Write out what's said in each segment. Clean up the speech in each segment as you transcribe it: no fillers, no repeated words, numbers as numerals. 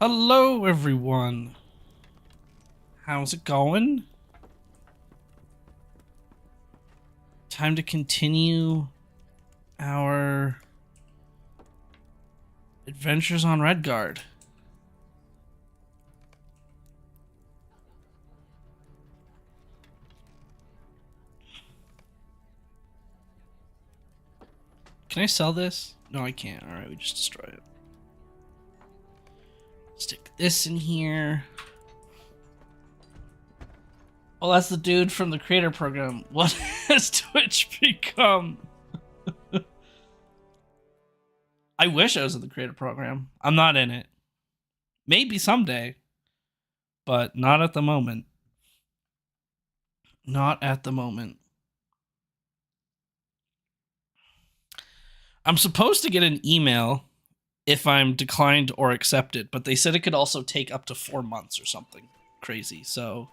Hello, everyone. How's it going? Time to continue our adventures on Redguard. Can I sell this? No, I can't. Alright, we just destroy it. Stick this in here. Well, that's the dude from the creator program. What has Twitch become? I wish I was in the creator program. I'm not in it. Maybe someday. But not at the moment. Not at the moment. I'm supposed to get an email if I'm declined or accepted, but they said it could also take up to 4 months or something crazy, so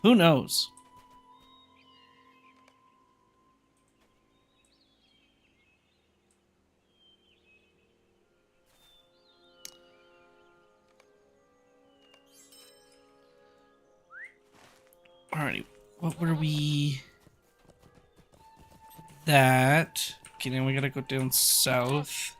who knows? Alrighty, what were we? That. Okay, now we gotta go down south.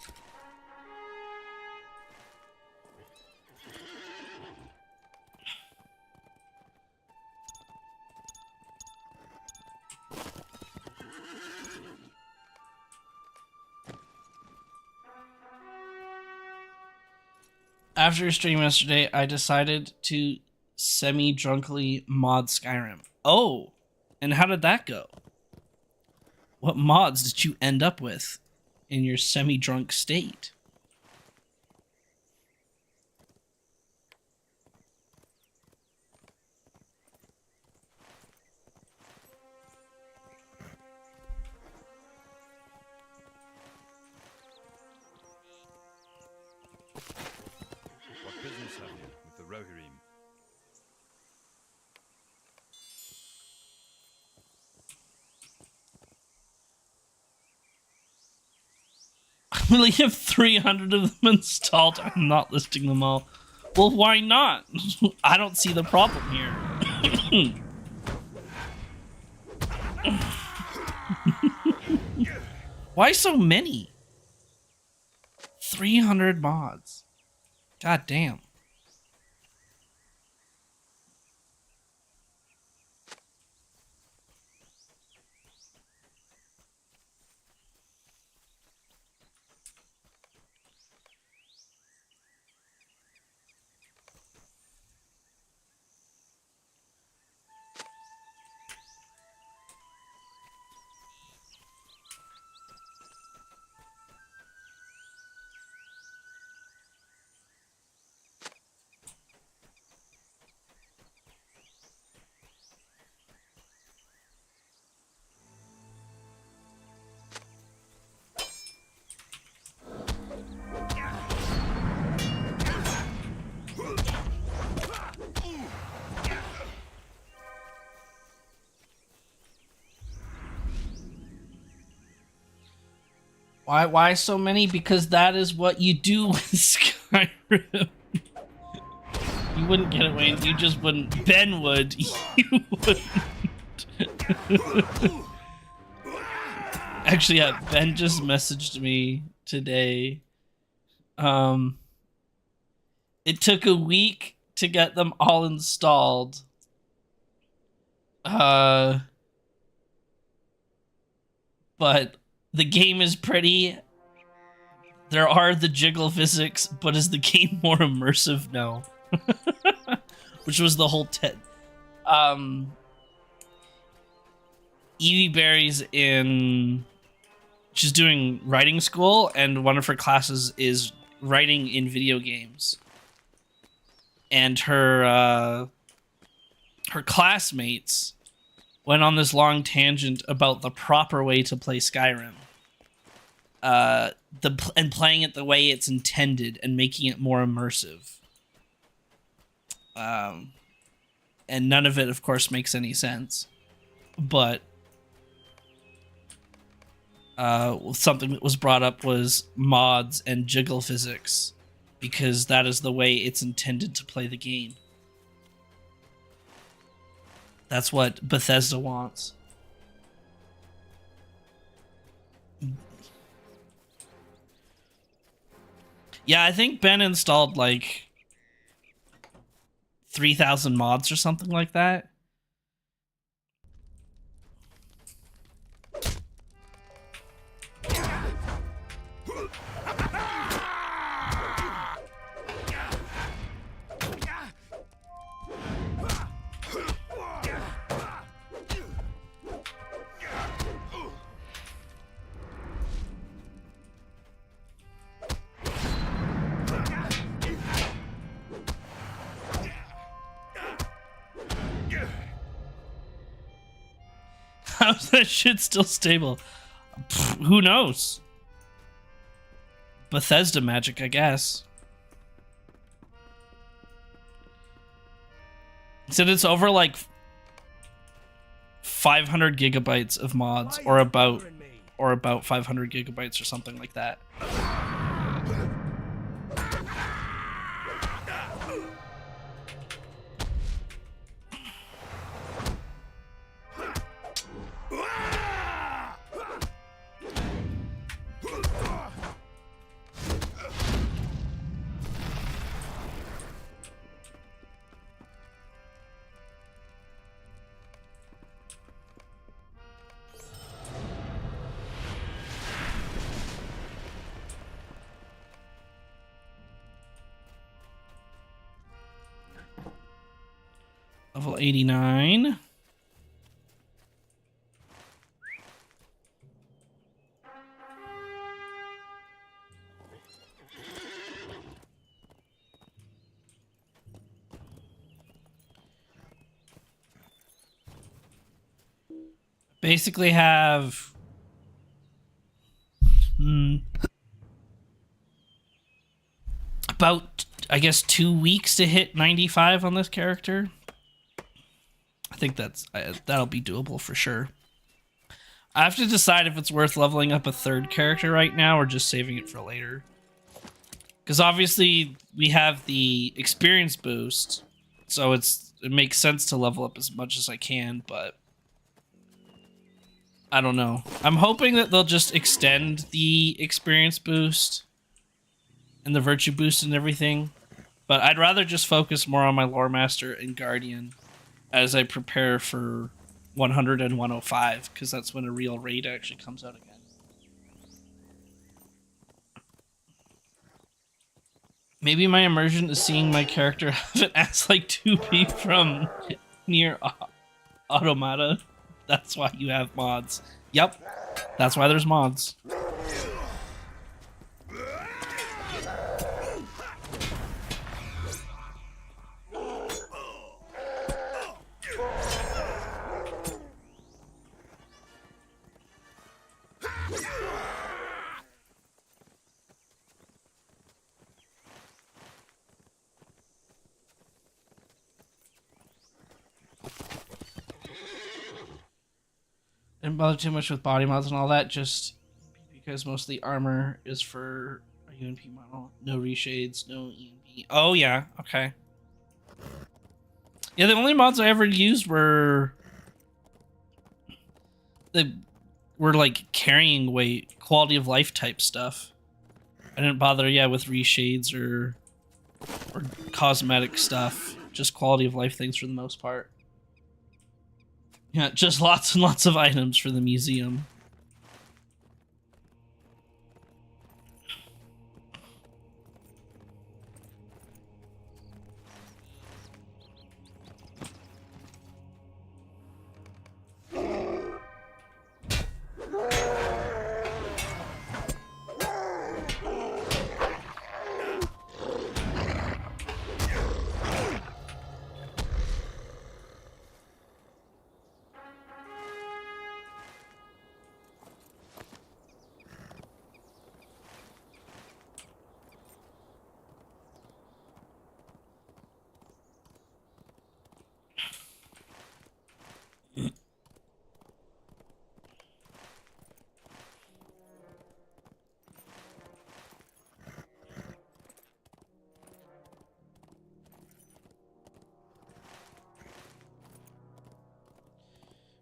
After your stream yesterday, I decided to semi-drunkly mod Skyrim. Oh, and how did that go? What mods did you end up with in your semi-drunk state? What business have you with the Rohirrim? I only have 300 of them installed. I'm not listing them all. Well, why not? I don't see the problem here. Why so many? 300 mods. God damn. Why so many? Because that is what you do with Skyrim. You wouldn't get it, Wayne. You just wouldn't. Ben would. You wouldn't. Actually, yeah, Ben just messaged me today. It took a week to get them all installed. But the game is pretty. There are the jiggle physics, but is the game more immersive? No. Which was the whole Evie Berry's in... She's doing writing school, and one of her classes is writing in video games. And her classmates went on this long tangent about the proper way to play Skyrim. And playing it the way it's intended and making it more immersive. And none of it, of course, makes any sense. But something that was brought up was mods and jiggle physics because that is the way it's intended to play the game. That's what Bethesda wants. Yeah, I think Ben installed like 3,000 mods or something like that. How's that shit still stable? Pfft, who knows? Bethesda magic, I guess. Said it's over like 500 gigabytes of mods, or about 500 gigabytes or something like that. Level 89. Basically have about, I guess, 2 weeks to hit 95 on this character. I think that'll be doable for sure. I have to decide if it's worth leveling up a third character right now or just saving it for later. Because obviously we have the experience boost, so it makes sense to level up as much as I can, but I don't know. I'm hoping that they'll just extend the experience boost and the virtue boost and everything, but I'd rather just focus more on my lore master and guardian as I prepare for 100 and 105, because that's when a real raid actually comes out again. Maybe my immersion is seeing my character have an ass like 2B from Nier Automata. That's why you have mods. Yep, that's why there's mods. Didn't bother too much with body mods and all that, just because most of the armor is for a UNP model. No reshades, no ENP. Oh yeah, okay. Yeah, the only mods I ever used were like carrying weight, quality of life type stuff. I didn't bother, with reshades or cosmetic stuff. Just quality of life things for the most part. Yeah, just lots and lots of items for the museum.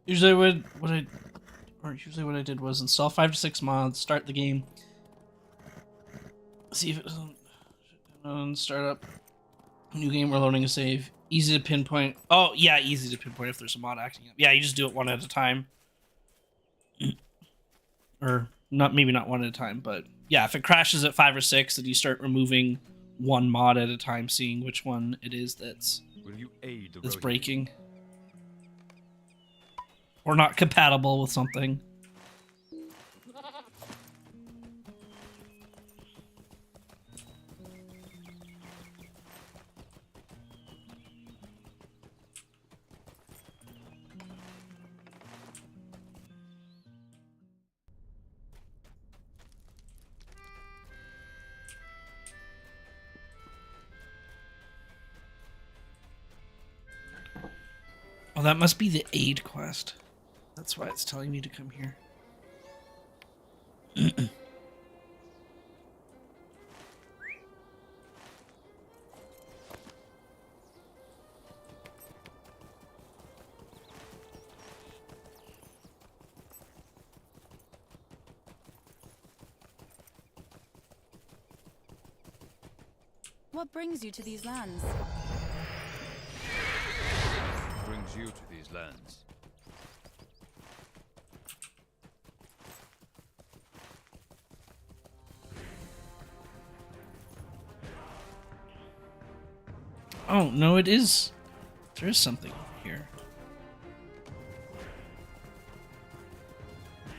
Usually what I did was install 5 to 6 mods, start the game, see if it doesn't start up. New game, we're loading a save. Easy to pinpoint. Oh yeah, easy to pinpoint if there's a mod acting up. Yeah, you just do it one at a time. Or not, maybe not one at a time, but yeah, if it crashes at 5 or 6, then you start removing one mod at a time, seeing which one it is that's breaking or not compatible with something. Oh, that must be the aid quest. That's why it's telling me to come here. What brings you to these lands? Brings you to these lands. Oh, no, it is. There is something here.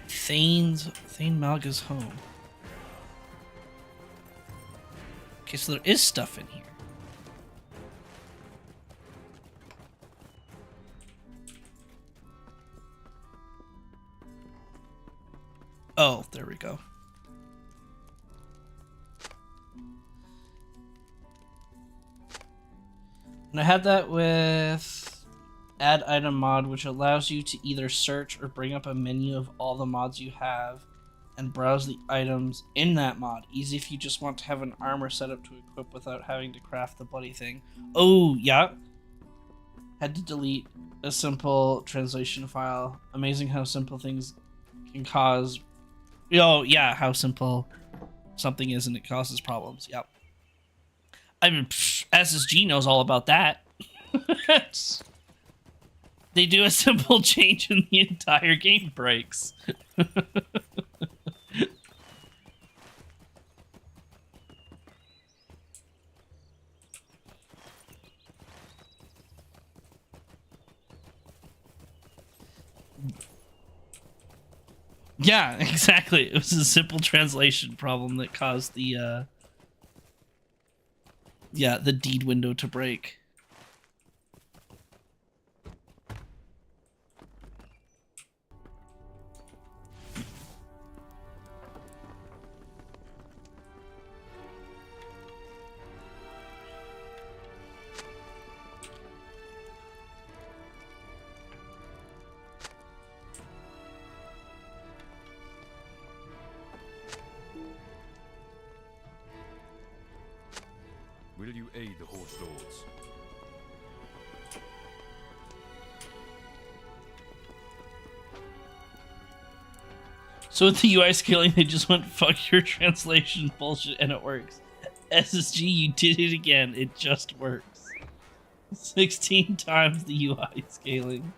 Thane Malga's home. Okay, so there is stuff in here. Oh, there we go. And I had that with add item mod, which allows you to either search or bring up a menu of all the mods you have and browse the items in that mod. Easy if you just want to have an armor set up to equip without having to craft the bloody thing. Oh, yeah. Had to delete a simple translation file. Amazing how simple things can cause... Oh, yeah, how simple something is and it causes problems. Yep. I mean, SSG knows all about that. They do a simple change and the entire game breaks. Yeah, exactly. It was a simple translation problem that caused the the deed window to break. Will you aid the Horse Lords? So with the UI scaling, they just went, fuck your translation bullshit, and it works. SSG, you did it again. It just works. 16 times the UI scaling.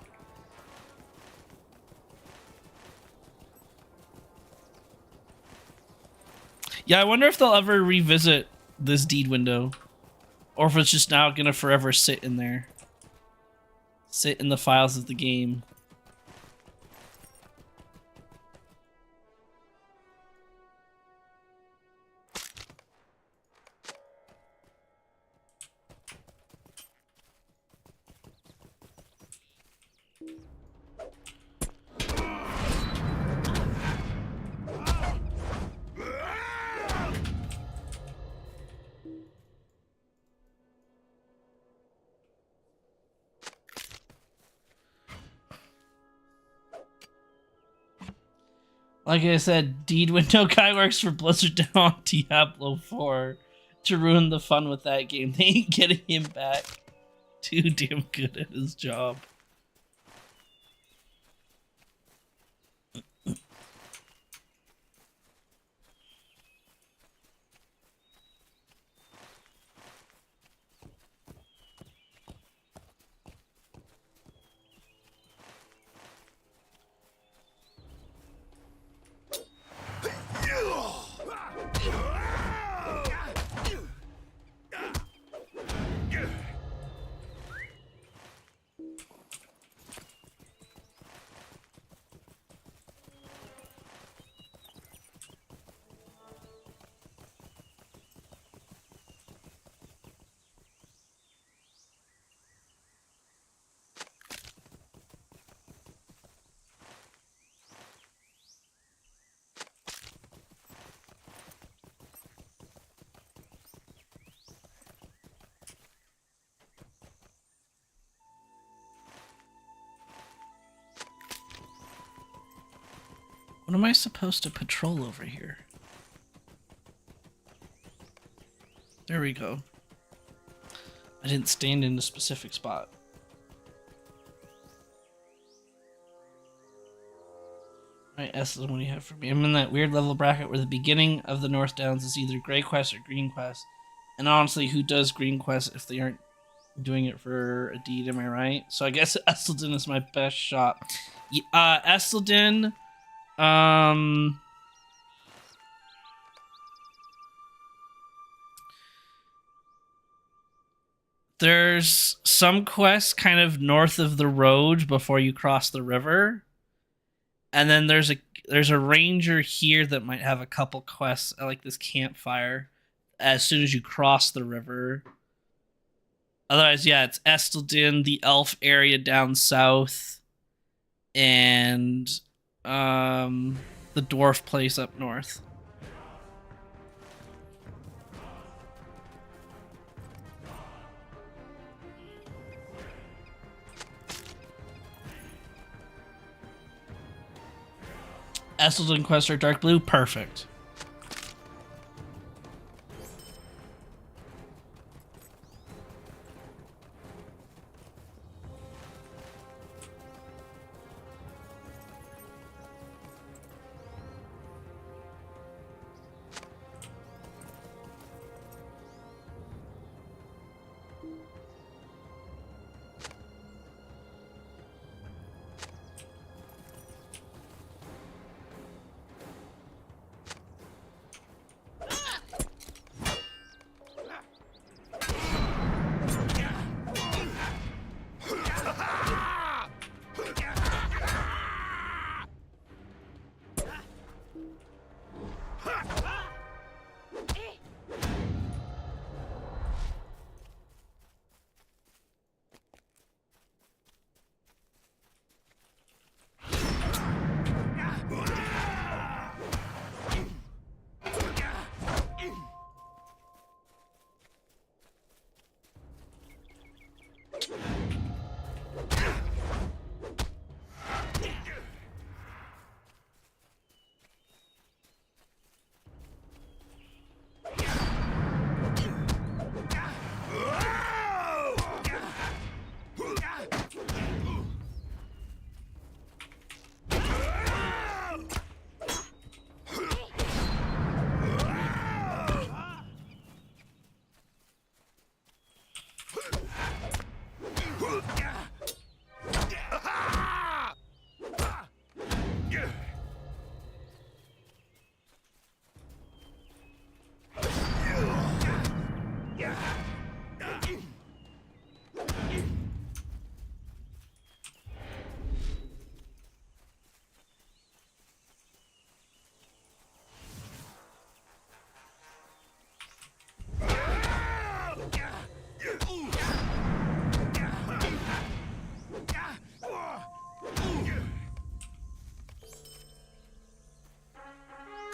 Yeah, I wonder if they'll ever revisit this deed window. Or if it's just now gonna forever sit in there. Sit in the files of the game. Like I said, deed window guy works for Blizzard down on Diablo 4 to ruin the fun with that game. They ain't getting him back. Too damn good at his job. What am I supposed to patrol over here? There we go. I didn't stand in a specific spot. Alright, S is the one you have for me. I'm in that weird level bracket where the beginning of the North Downs is either Grey Quest or Green Quest. And honestly, who does Green Quest if they aren't doing it for a deed, am I right? So I guess Estelden is my best shot. Estelden, there's some quests kind of north of the road before you cross the river. And then there's a ranger here that might have a couple quests like this campfire as soon as you cross the river. Otherwise, yeah, it's Estelden, the elf area down south, and the dwarf place up north. Estelden quests are dark blue? Perfect.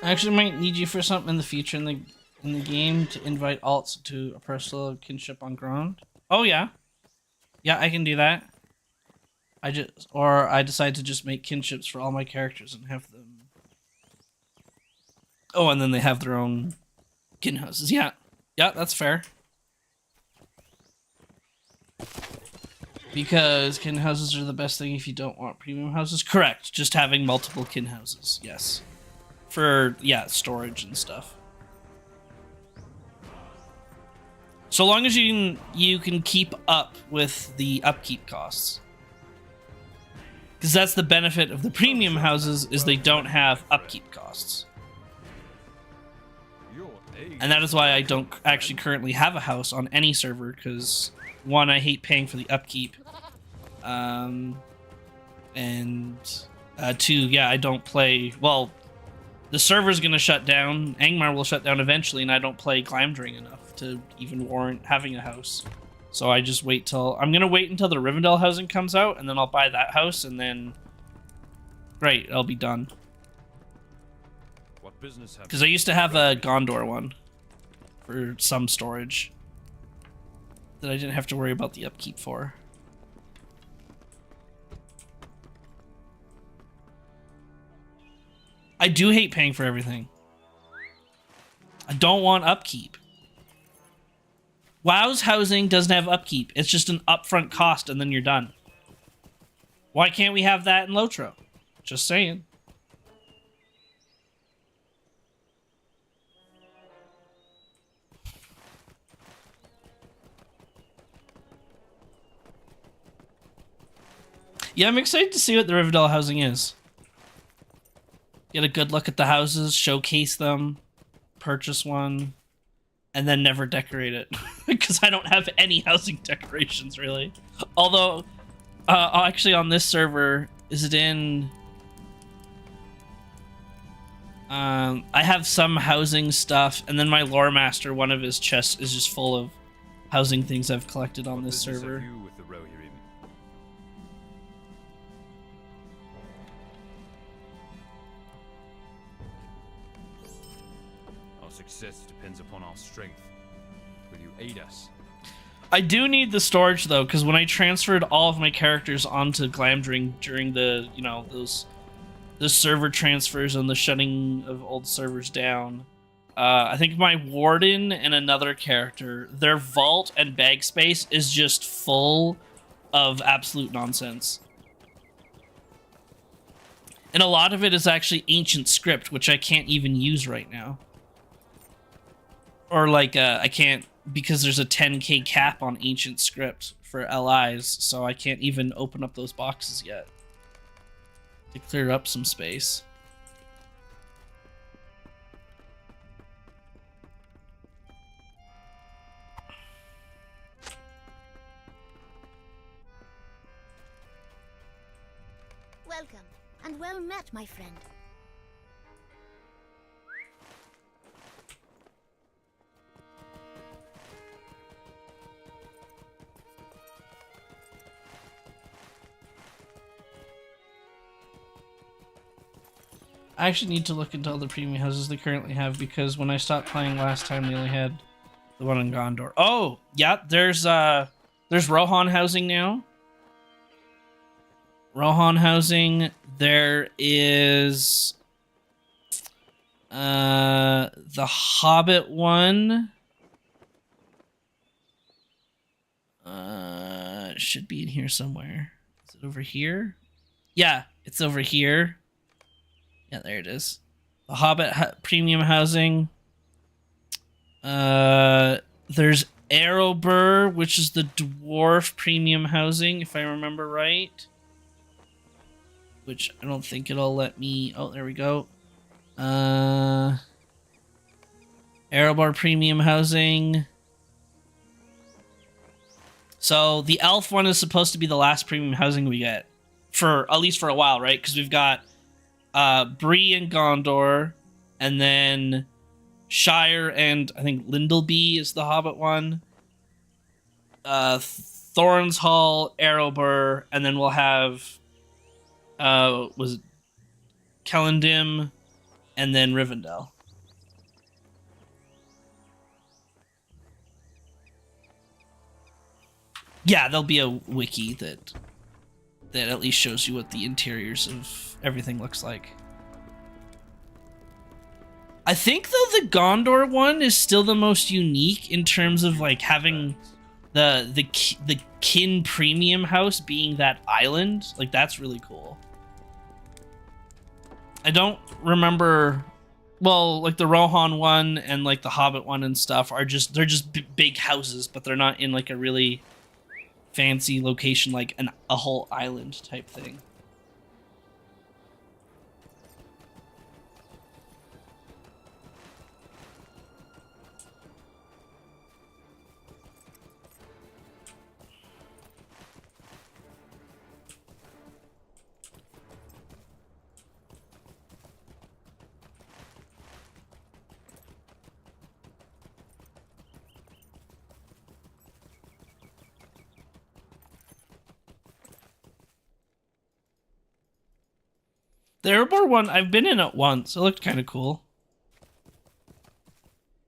I actually might need you for something in the future in the game to invite alts to a personal kinship on ground. Oh yeah, yeah, I can do that. I decide to just make kinships for all my characters and have them. Oh, and then they have their own kin houses. Yeah, yeah, that's fair. Because kin houses are the best thing if you don't want premium houses. Correct. Just having multiple kin houses. Yes. For, yeah, storage and stuff. So long as you can keep up with the upkeep costs. Because that's the benefit of the premium houses, is they don't have upkeep costs. And that is why I don't actually currently have a house on any server, because one, I hate paying for the upkeep. And two, yeah, I don't play, well, the server's gonna shut down, Angmar will shut down eventually, and I don't play Glamdring enough to even warrant having a house. So I just wait till, I'm gonna wait until the Rivendell housing comes out, and then I'll buy that house, and then, great, I'll be done. What business have Because I used to have a Gondor one for some storage that I didn't have to worry about the upkeep for. I do hate paying for everything. I don't want upkeep. WoW's housing doesn't have upkeep. It's just an upfront cost and then you're done. Why can't we have that in Lotro? Just saying. Yeah, I'm excited to see what the Rivendell housing is. Get a good look at the houses, showcase them, purchase one, and then never decorate it. Because I don't have any housing decorations, really. Although, actually on this server, is it in... I have some housing stuff, and then my lore master, one of his chests is just full of housing things I've collected on this server. Success depends upon our strength. Will you aid us? I do need the storage though, because when I transferred all of my characters onto Glamdring during the, you know, the server transfers and the shutting of old servers down, I think my warden and another character, their vault and bag space is just full of absolute nonsense. And a lot of it is actually ancient script, which I can't even use right now. Or like, I can't, because there's a 10k cap on ancient script for LIs, so I can't even open up those boxes yet. To clear up some space. Welcome, and well met, my friend. I actually need to look into all the premium houses they currently have, because when I stopped playing last time, they only had the one in Gondor. Oh, yeah, there's Rohan housing now. Rohan housing. There is the Hobbit one. It should be in here somewhere. Is it over here? Yeah, it's over here. Yeah, there it is. The Hobbit premium housing. There's Arrowburr, which is the dwarf premium housing, if I remember right. Which I don't think it'll let me... Oh, there we go. Arrowburr premium housing. So the elf one is supposed to be the last premium housing we get. For at least for a while, right? Because we've got Bree and Gondor, and then Shire and I think Lindleby is the Hobbit one. Thorns Hall, Arrowburr, and then we'll have was it Kellendim, and then Rivendell. Yeah, there'll be a wiki that at least shows you what the interiors of everything looks like. I think though the Gondor one is still the most unique in terms of like having the kin premium house being that island. Like that's really cool. I don't remember, well, like the Rohan one and like the Hobbit one and stuff are just, they're just big houses, but they're not in like a really fancy location like a whole island type thing. The Erebor one, I've been in it once. It looked kind of cool.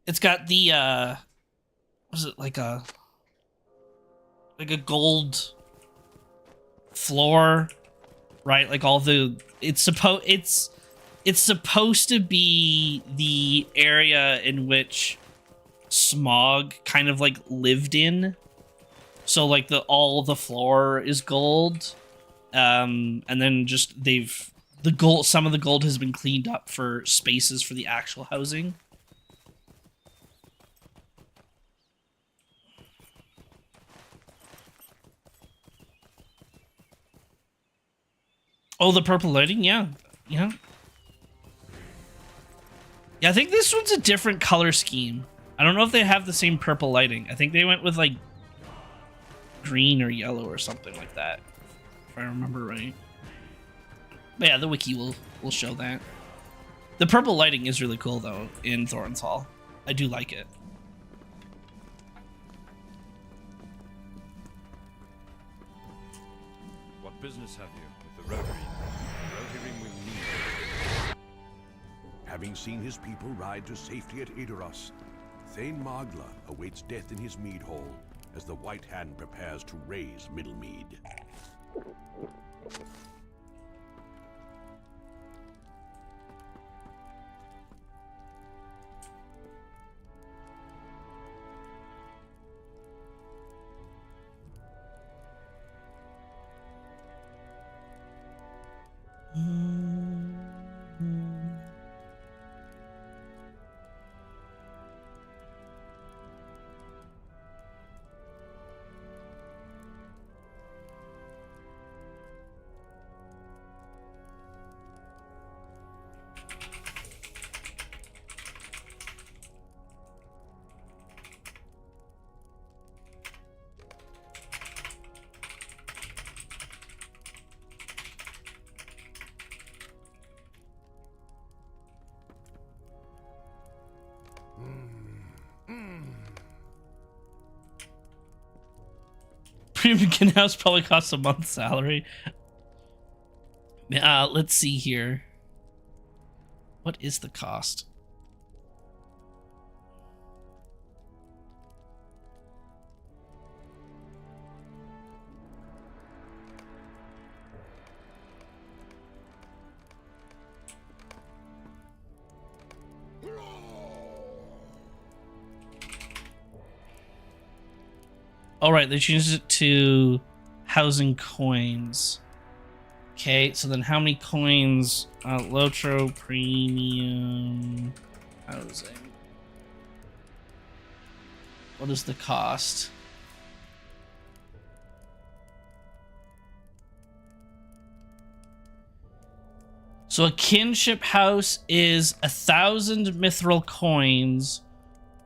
It's got the, was it like a gold floor, right? Like all the, it's it's supposed to be the area in which Smog kind of like lived in. So like all the floor is gold. And then just some of the gold has been cleaned up for spaces for the actual housing. Oh, the purple lighting? Yeah. Yeah. Yeah, I think this one's a different color scheme. I don't know if they have the same purple lighting. I think they went with like green or yellow or something like that, if I remember right. But yeah, the wiki will show that. The purple lighting is really cool though in Thorin's Hall. I do like it. What business have you with the Rotary? The Rotary will need you. Having seen his people ride to safety at Edoras, Thane Magla awaits death in his mead hall as the White Hand prepares to raise Middlemead. Premium house probably costs a month's salary. Let's see here. What is the cost? All right, they changed it to housing coins. Okay, so then how many coins? Lotro premium housing. What is the cost? So a kinship house is 1,000 mithril coins,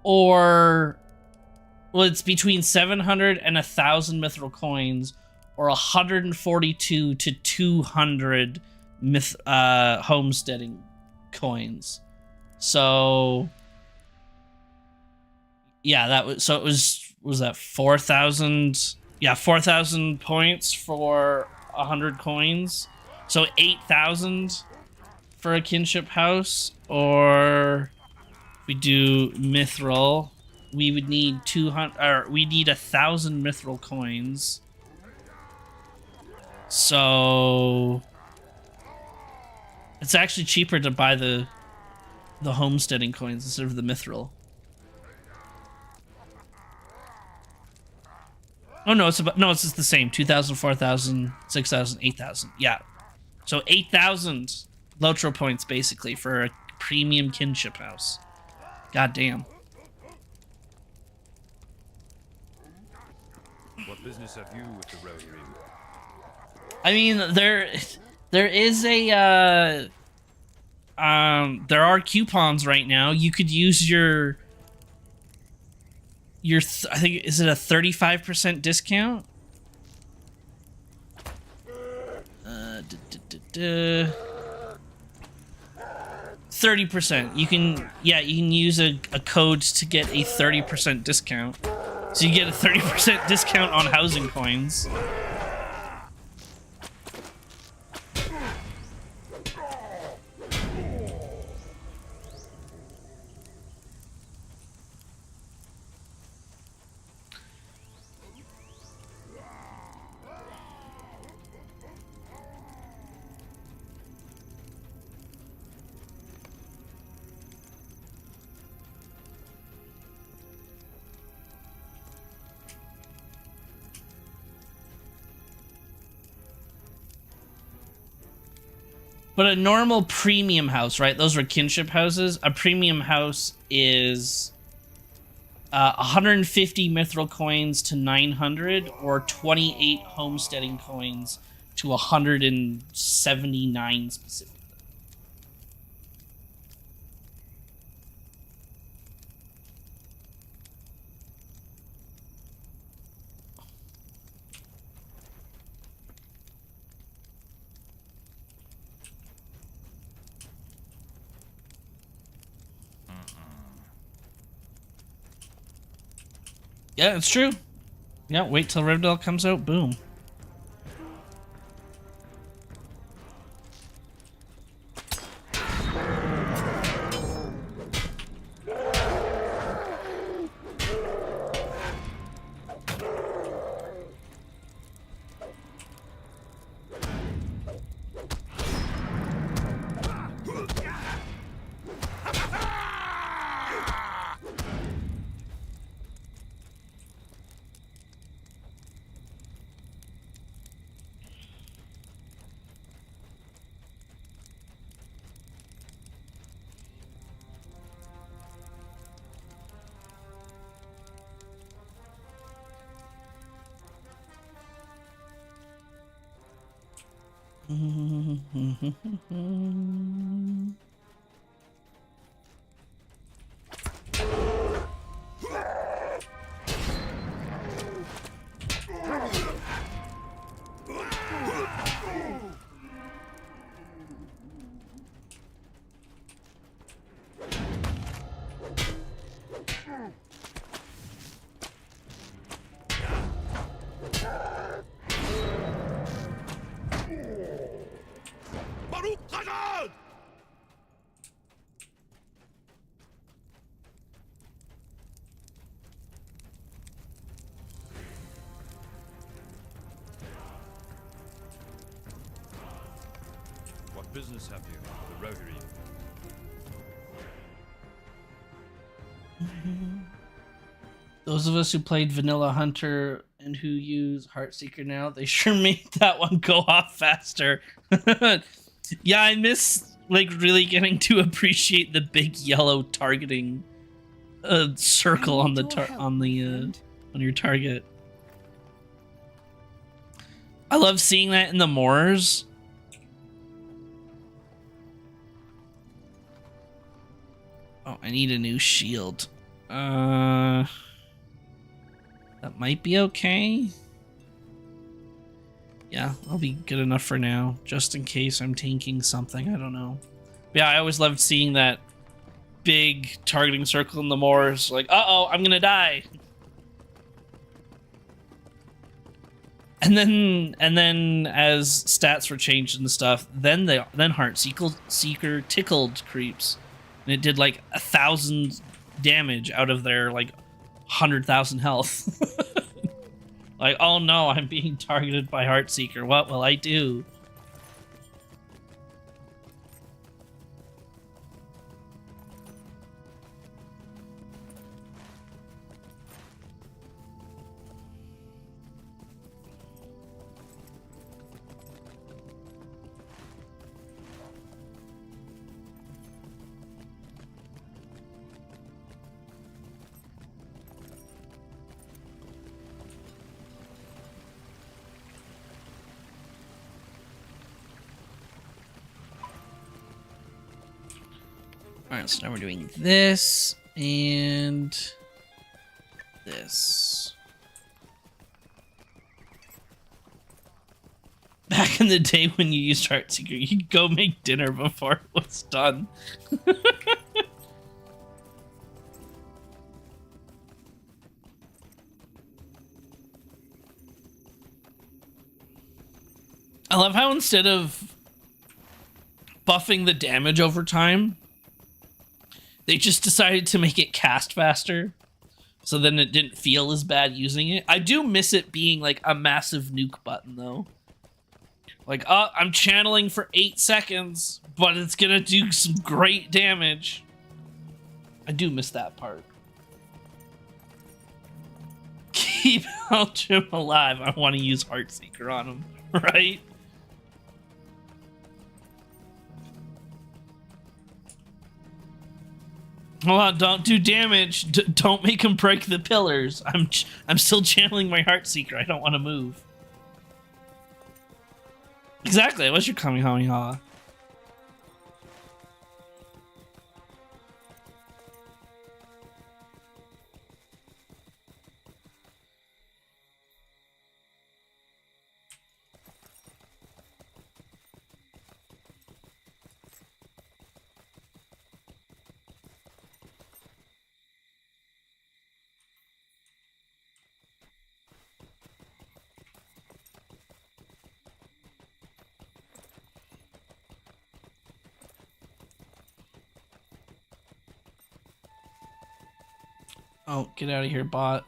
or well, it's between 700 and 1,000 mithril coins, or 142 to 200 homesteading coins. So yeah, that was so it was that 4,000? Yeah, 4,000 points for 100 coins. So 8,000 for a kinship house, or if we do mithril, we would need 200, or we need 1,000 mithril coins. So it's actually cheaper to buy the homesteading coins instead of the mithril. Oh no, it's just the same. 2,000, 4,000, 6,000, 8,000. Yeah. So 8,000 Lotro points basically for a premium kinship house. God damn. What business have you with the Rotary? I mean, there is a there are coupons right now. You could use your I think, is it a 35% discount? 30%. You can use a code to get a 30% discount. So you get a 30% discount on housing coins. But a normal premium house, right? Those are kinship houses. A premium house is 150 mithril coins to 900, or 28 homesteading coins to 179 specifically. Yeah, it's true. Yeah, wait till Rivendell comes out. Boom. What business have you with the Rotary? Those of us who played Vanilla Hunter and who use Heartseeker now, they sure made that one go off faster. Yeah, I miss like really getting to appreciate the big yellow targeting circle on the on your target. I love seeing that in the moors. Oh, I need a new shield. That might be okay. Yeah, I'll be good enough for now, just in case I'm tanking something. I don't know. But yeah, I always loved seeing that big targeting circle in the moors. Like, uh-oh, I'm gonna die. And then as stats were changed and stuff, then Heartseeker tickled creeps, and it did like 1,000 damage out of their like 100,000 health. Like, oh no, I'm being targeted by Heartseeker. What will I do? Alright, so now we're doing this and this. Back in the day when you used Heartseeker, you'd go make dinner before it was done. I love how instead of buffing the damage over time, they just decided to make it cast faster, so then it didn't feel as bad using it. I do miss it being like a massive nuke button though. Like, oh, I'm channeling for 8 seconds, but it's gonna do some great damage. I do miss that part. Keep Eltrim alive. I want to use Heartseeker on him, right? Hold on, don't do damage. Don't make him break the pillars. I'm still channeling my Heartseeker. I don't want to move. Exactly. What's your Kamehameha? Oh, get out of here, bot.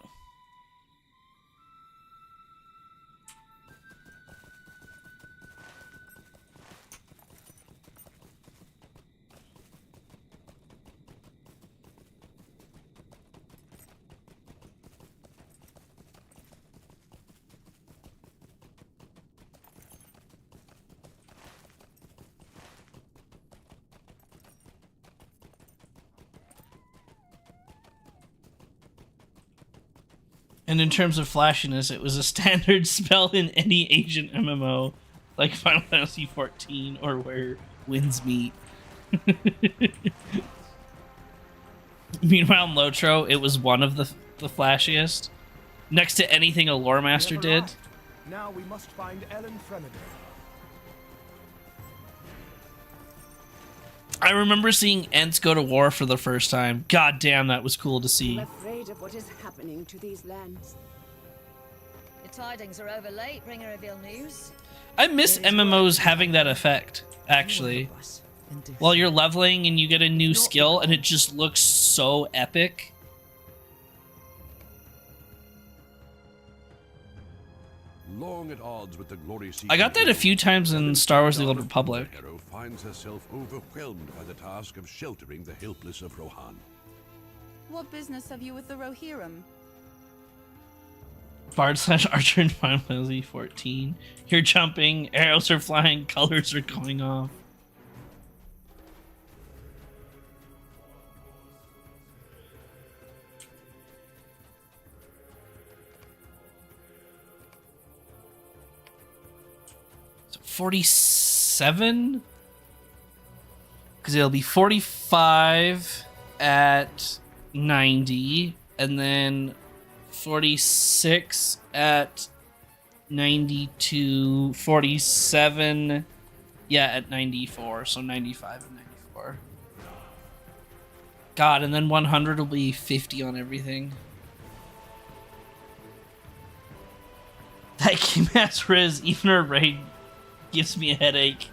And in terms of flashiness, it was a standard spell in any Asian MMO, like Final Fantasy XIV or Where Winds Meet. Meanwhile, in Lotro, it was one of the flashiest, next to anything a lore master did. Now we must find Ellen Fremeder. I remember seeing Ents go to war for the first time. God damn, that was cool to see. I'm afraid of what is happening to these lands. Your tidings are over late, bringer of ill news. I miss MMOs having that effect, actually. While you're leveling and you get a new skill and it just looks so epic. Long at odds with the glory I got that a few times in Star Wars The Old Republic. Hero finds herself overwhelmed by the task of sheltering the helpless of Rohan. What business have you with the Rohirrim? Bard slash Archer in Final Fantasy 14. You're jumping, arrows are flying, colors are going off. So 47? Because it'll be 45 at 90, and then 46 at 92, 47, yeah, at 94, so 95 and 94. God, and then 100 will be 50 on everything. That game-ass Riz, even a raid gives me a headache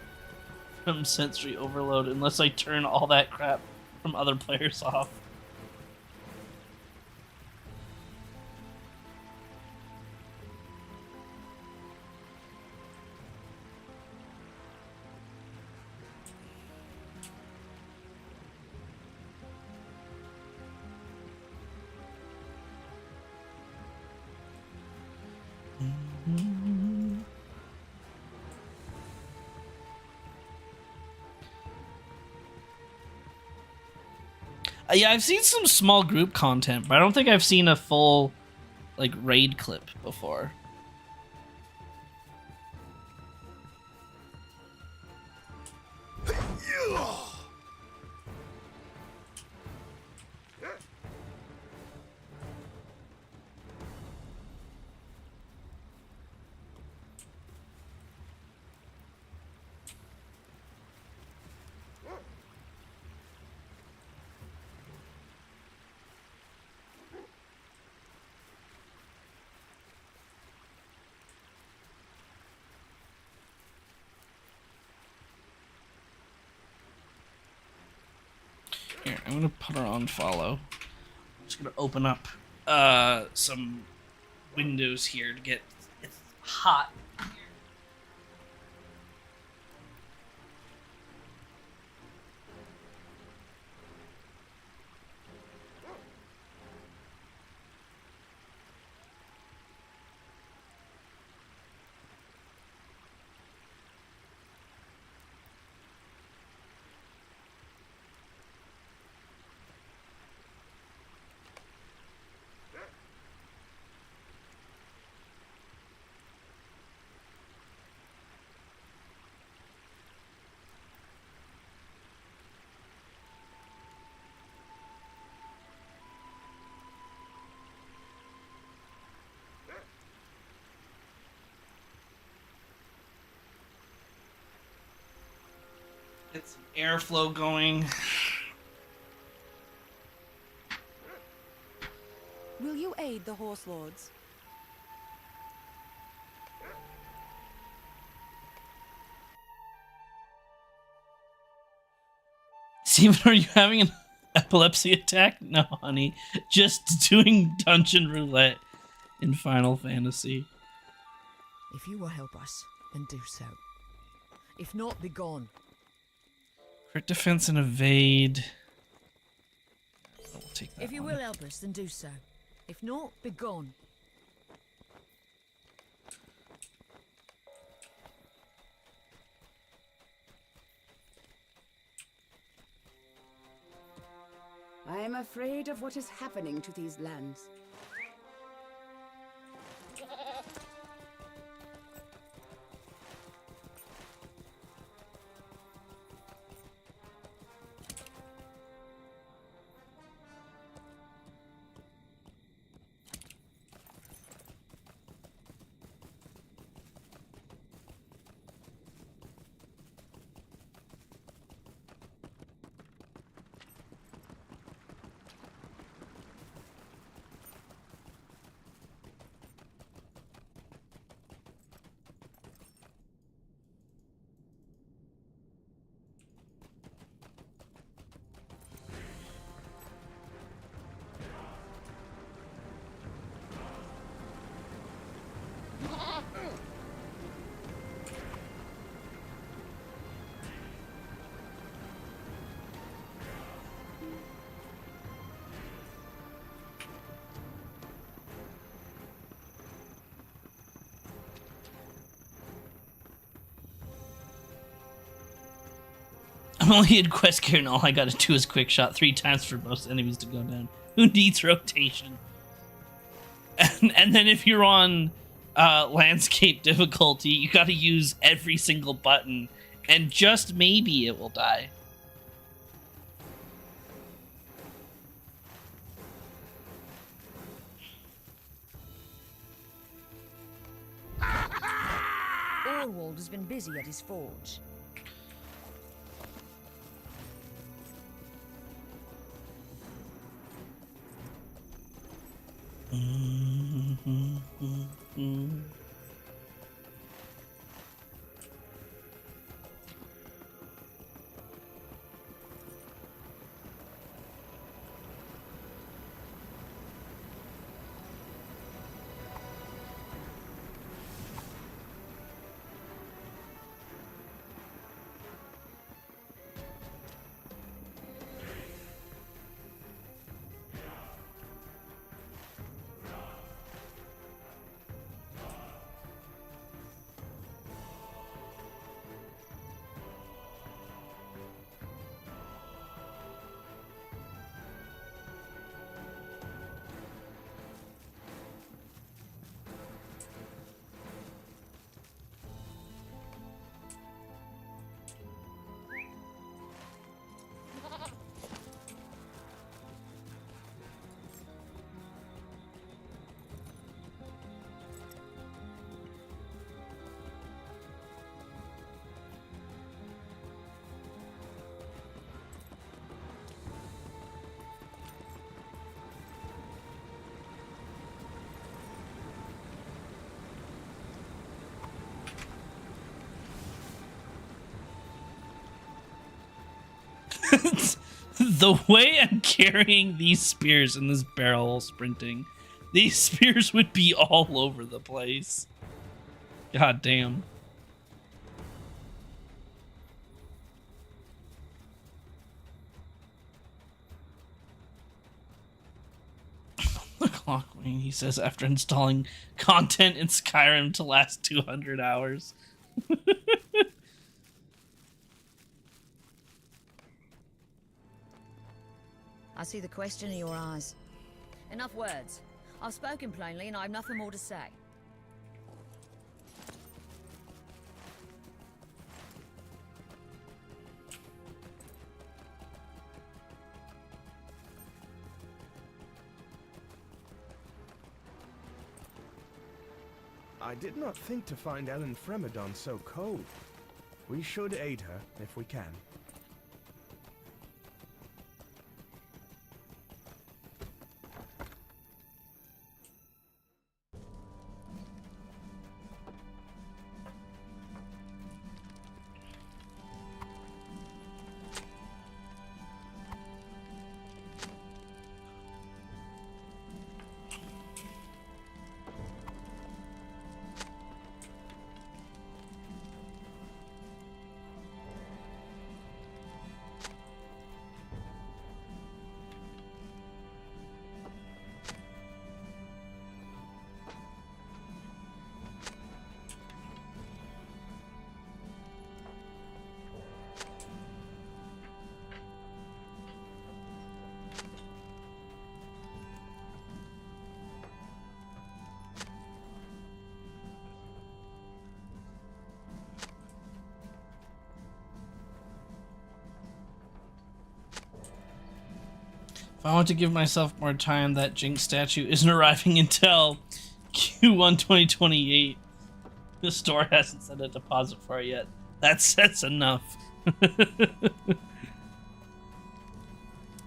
from sensory overload unless I turn all that crap from other players off. Yeah, I've seen some small group content, but I don't think I've seen a full, like, raid clip before. Here, I'm gonna put her on follow. I'm just gonna open up some windows here to get it's hot. Get some airflow going. Will you aid the Horse Lords? Steven, are you having an epilepsy attack? No, honey. Just doing dungeon roulette in Final Fantasy. If you will help us, then do so. If not, be gone. Crit defense and evade. We'll take that If you one. will help us, then do so. If not, be gone. I am afraid of what is happening to these lands. I'm only in quest gear and all I gotta do is quick shot 3 times for most enemies to go down. Who needs rotation? And then if you're on landscape difficulty, you gotta use every single button, and just maybe it will die. Orwald has been busy at his forge. The way I'm carrying these spears in this barrel while sprinting, these spears would be all over the place. God damn. The Clockwing, he says, after installing content in Skyrim to last 200 hours. I see the question in your eyes. Enough words. I've spoken plainly and I have nothing more to say. I did not think to find Ellen Fremedon so cold. We should aid her if we can. If I want to give myself more time, that Jinx statue isn't arriving until Q1 2028. The store hasn't sent a deposit for it yet. That's enough.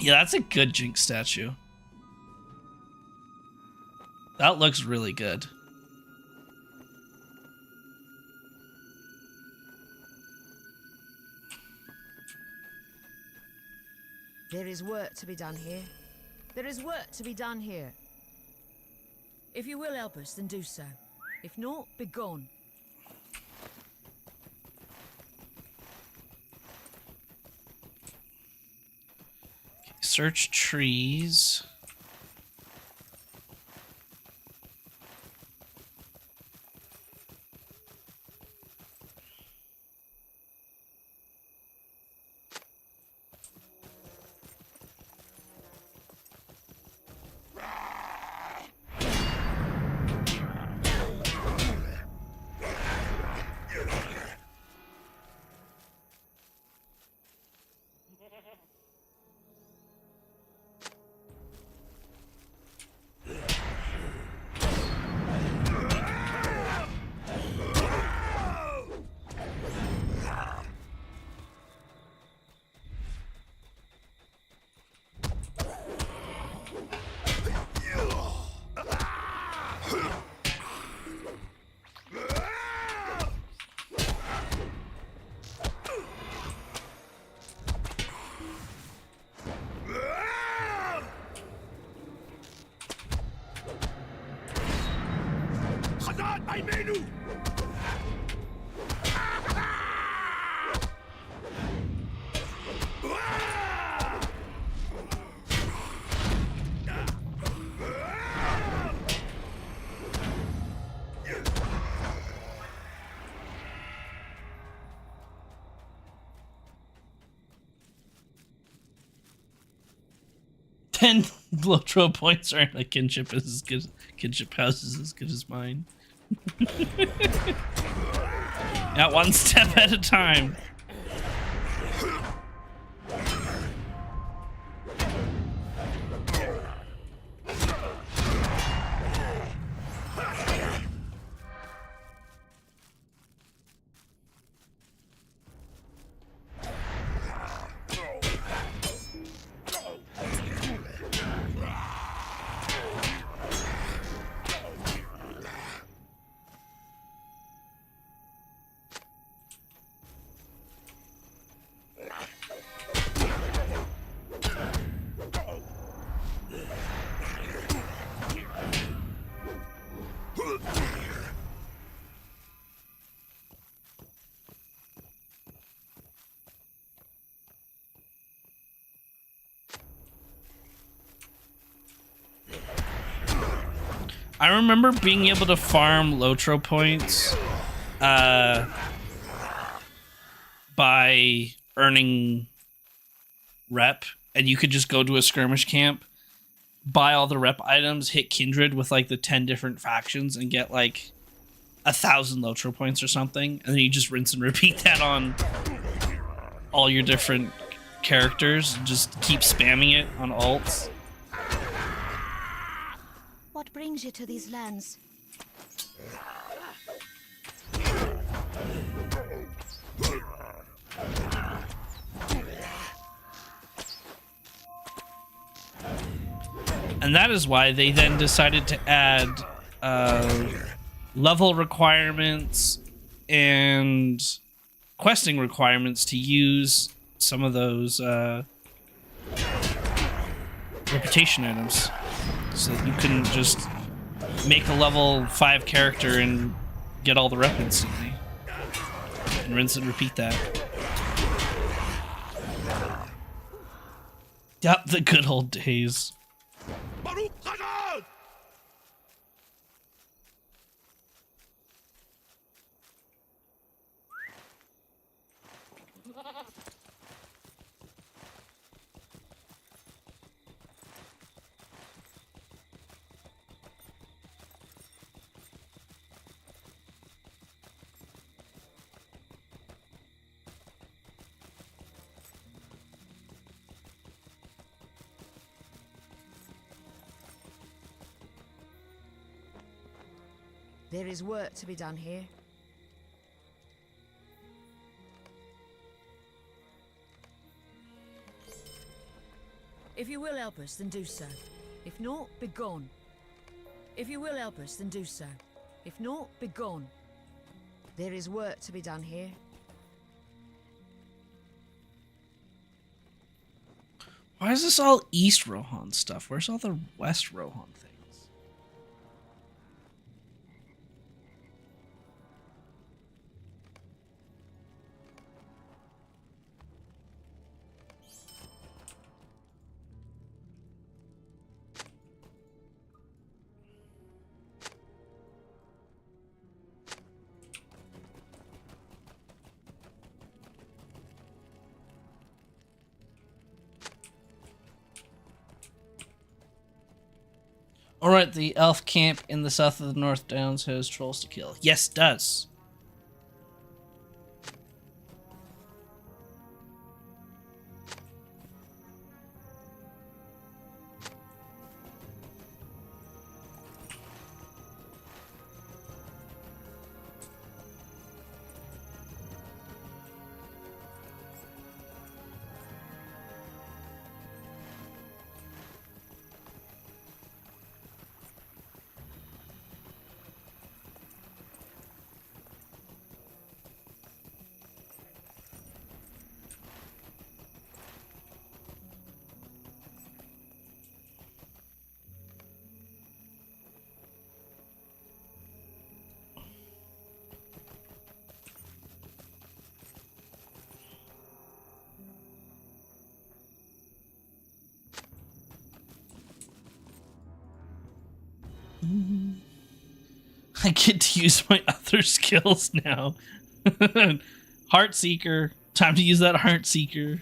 Yeah, that's a good Jinx statue. That looks really good. There is work to be done here. There is work to be done here. If you will help us, then do so. If not, be gone. Okay, search trees. Ten Lotro points are in a kinship is as good. Kinship house is as good as mine. Not one step at a time. I remember being able to farm Lotro points by earning rep, and you could just go to a skirmish camp, buy all the rep items, hit Kindred with like the 10 different factions, and get like 1,000 Lotro points or something, and then you just rinse and repeat that on all your different characters, and just keep spamming it on ults. What brings you to these lands? And that is why they then decided to add level requirements and questing requirements to use some of those reputation items. So that you couldn't just make a level 5 character and get all the rep instantly. And rinse and repeat that. Yep, the good old days. There is work to be done here. If you will help us, then do so. If not, be gone. If you will help us, then do so. If not, be gone. There is work to be done here. Why is this all East Rohan stuff? Where's all the West Rohan things? Alright, the elf camp in the south of the North Downs has trolls to kill. Yes, it does. I get to use my other skills now. Heart Seeker. Time to use that Heart Seeker.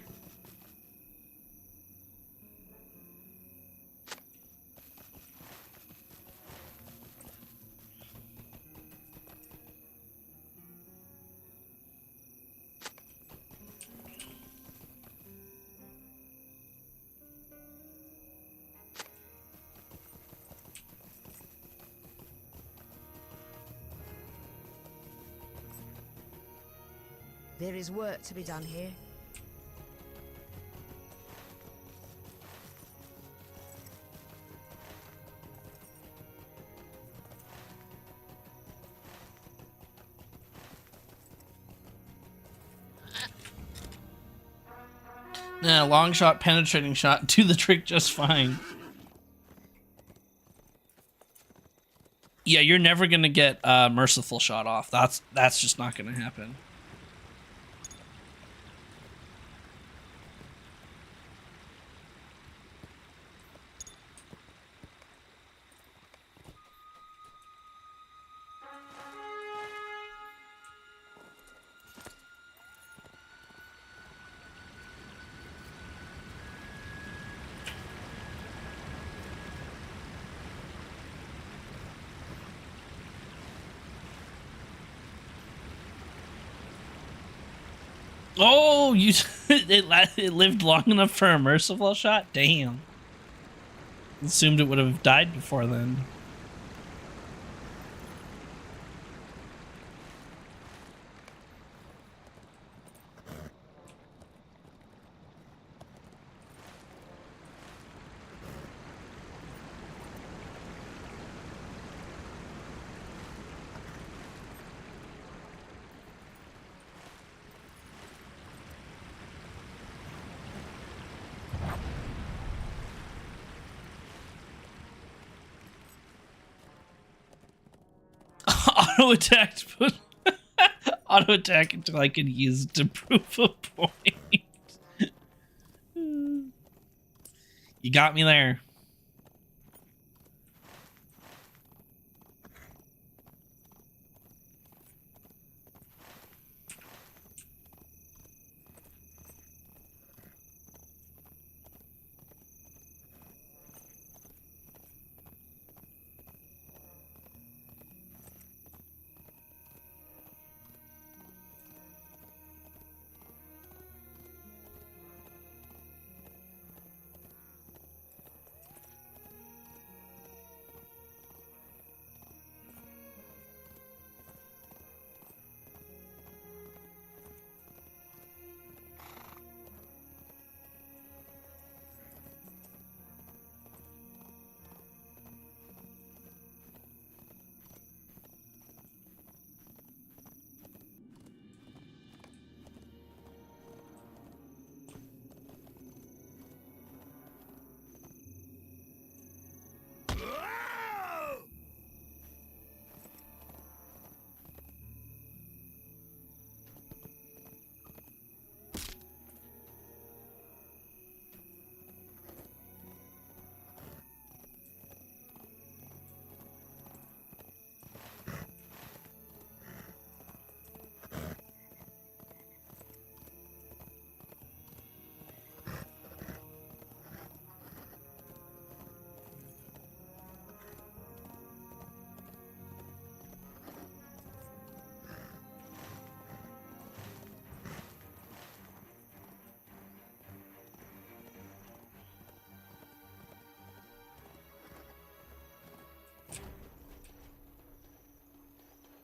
There is work to be done here. Nah, long shot, penetrating shot, do the trick just fine. Yeah, you're never gonna get merciful shot off. That's just not gonna happen. Oh, you it lived long enough for a merciful shot? Damn. Assumed it would have died before then. Auto attacked, but auto attack until I can use it to prove a point. You got me there.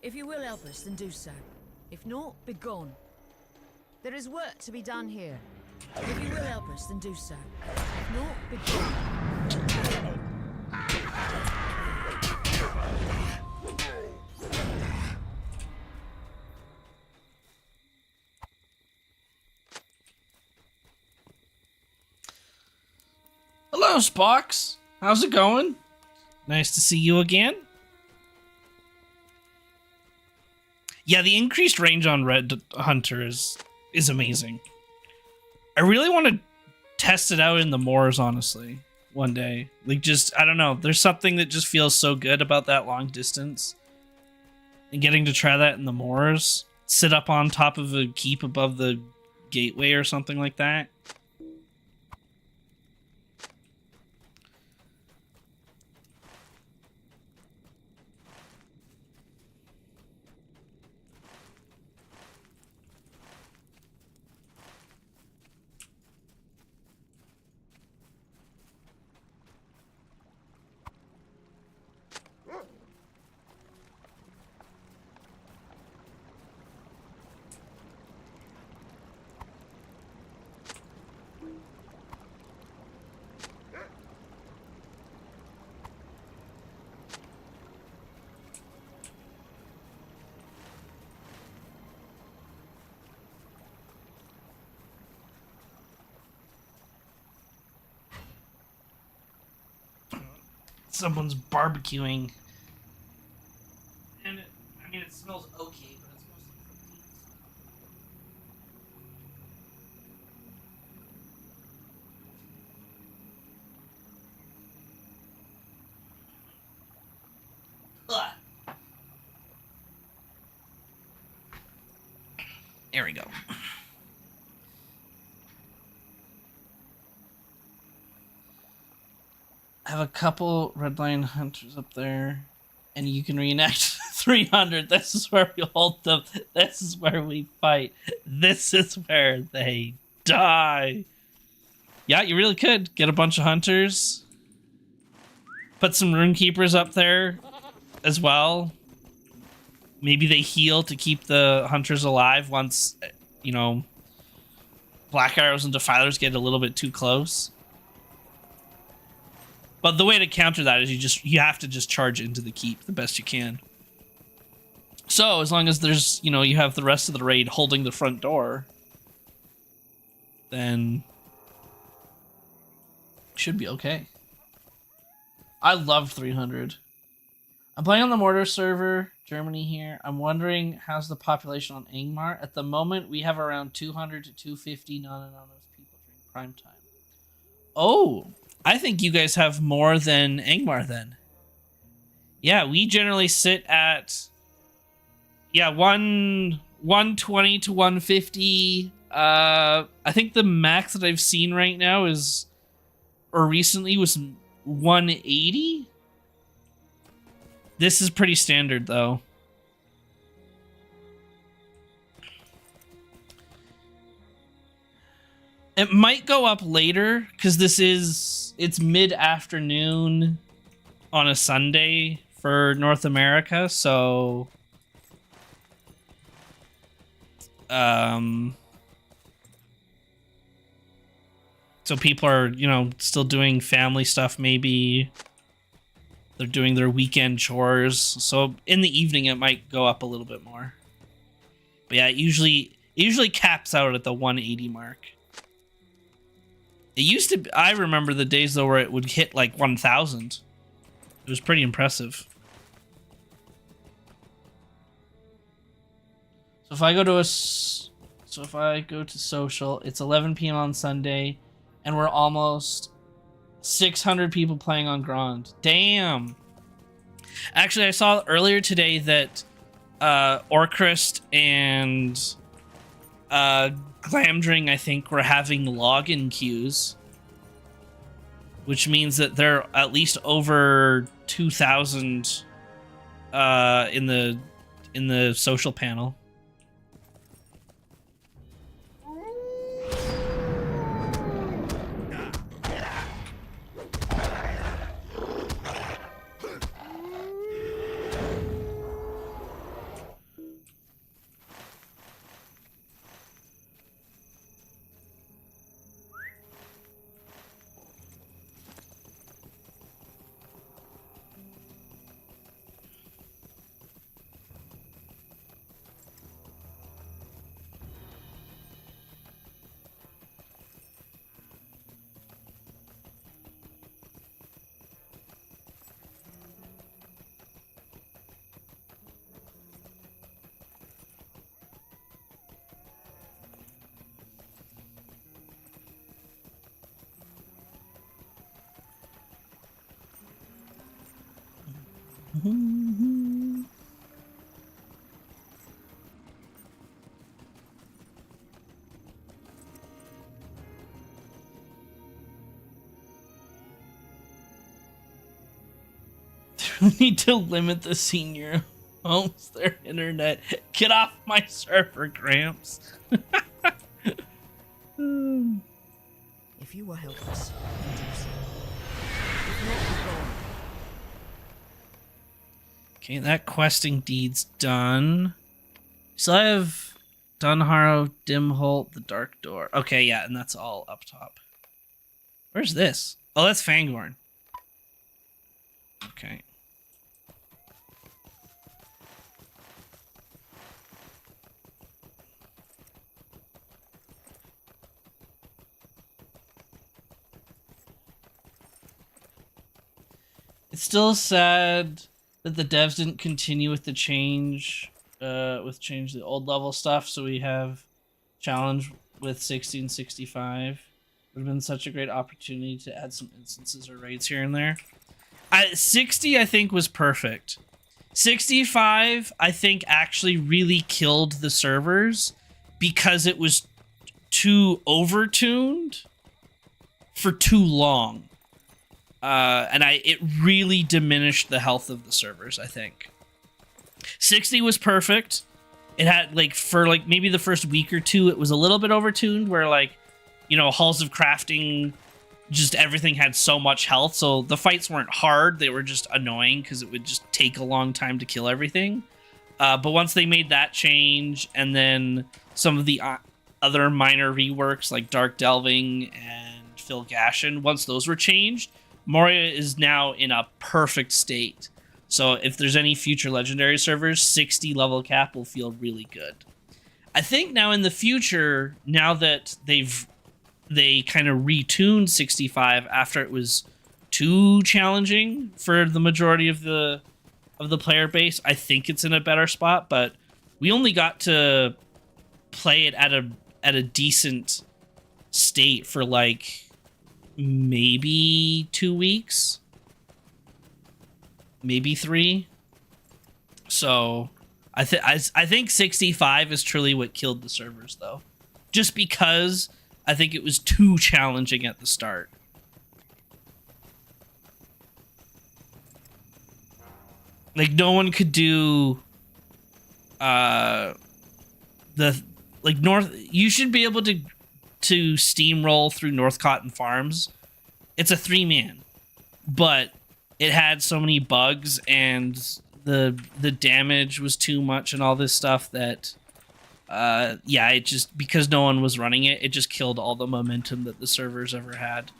If you will help us, then do so. If not, begone. There is work to be done here. If you will help us, then do so. If not, begone. Hello, Spox. How's it going? Nice to see you again. Yeah, the increased range on Red Hunter is amazing. I really want to test it out in the moors, honestly, one day. Like, just, I don't know. There's something that just feels so good about that long distance. And getting to try that in the moors. Sit up on top of a keep above the gateway or something like that. Someone's barbecuing. And I mean, it smells okay, but it's mostly protein stuff. Ugh. There we go. I have a couple Red Lion Hunters up there, and you can reenact 300. This is where we hold them. This is where we fight. This is where they die. Yeah, you really could get a bunch of hunters. Put some rune keepers up there as well. Maybe they heal to keep the hunters alive once, you know, Black Arrows and Defilers get a little bit too close. But the way to counter that is you have to just charge into the keep the best you can. So as long as there's, you know, you have the rest of the raid holding the front door, then should be okay. I love 300. I'm playing on the Mortar server, Germany here. I'm wondering how's the population on Angmar. At the moment, we have around 200 to 250 non-anonymous people during prime time. Oh, I think you guys have more than Angmar then. Yeah, we generally sit at 120 to 150. I think the max that I've seen right now is, or recently, was 180. This is pretty standard though. It might go up later because it's mid-afternoon on a Sunday for North America, so so people are, you know, still doing family stuff. Maybe they're doing their weekend chores, so in the evening it might go up a little bit more. But yeah, it usually caps out at the 180 mark. It used to, I remember the days though where it would hit like 1,000. It was pretty impressive. So if I go to social, it's 11 p.m. on Sunday, and we're almost 600 people playing on Grand. Damn. Actually, I saw earlier today that Orchrist and Glamdring, I think, were having login queues, which means that they're at least over 2,000 in the social panel. We need to limit the senior homes, their internet. Get off my server, Gramps. If you will help us, then do so. If not, be gone. Okay, that questing deed's done. So I have Dunharrow, Dimholt, the Dark Door. Okay, yeah, and that's all up top. Where's this? Oh, that's Fangorn. Okay. It's still sad that the devs didn't continue with the change, the old level stuff. So we have challenge with 60 and 65. Would have been such a great opportunity to add some instances or raids here and there. 60, I think, was perfect. 65, I think, actually really killed the servers because it was too overtuned for too long. And it really diminished the health of the servers, I think. 60 was perfect. It had, like, for, like, maybe the first week or two, it was a little bit overtuned, where, like, you know, Halls of Crafting, just everything had so much health, so the fights weren't hard, they were just annoying, because it would just take a long time to kill everything. But once they made that change, and then some of the other minor reworks, like Dark Delving and Phil Gashin, once those were changed, Moria is now in a perfect state. So if there's any future Legendary servers, 60 level cap will feel really good. I think now in the future, now that they kind of retuned 65 after it was too challenging for the majority of the player base, I think it's in a better spot, but we only got to play it at a decent state for like maybe 2 weeks, maybe 3. So I think 65 is truly what killed the servers, though, just because I think it was too challenging at the start. Like, no one could do North. You should be able to steamroll through North Cotton Farms. It's a 3-man, but it had so many bugs and the damage was too much and all this stuff that yeah, it just, because no one was running it, it just killed all the momentum that the servers ever had.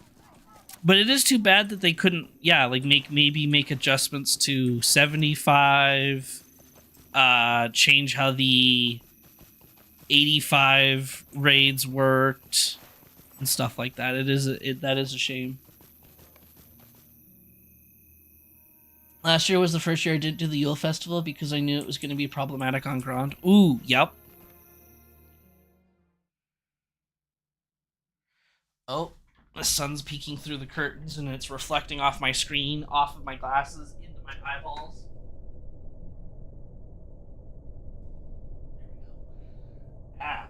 But it is too bad that they couldn't, yeah, like make adjustments to 75, change how the 85 raids worked and stuff like that. That is a shame. Last year was the first year I didn't do the Yule Festival because I knew it was going to be problematic on Grand. Ooh, yep. Oh, the sun's peeking through the curtains and it's reflecting off my screen, off of my glasses, into my eyeballs. Ah.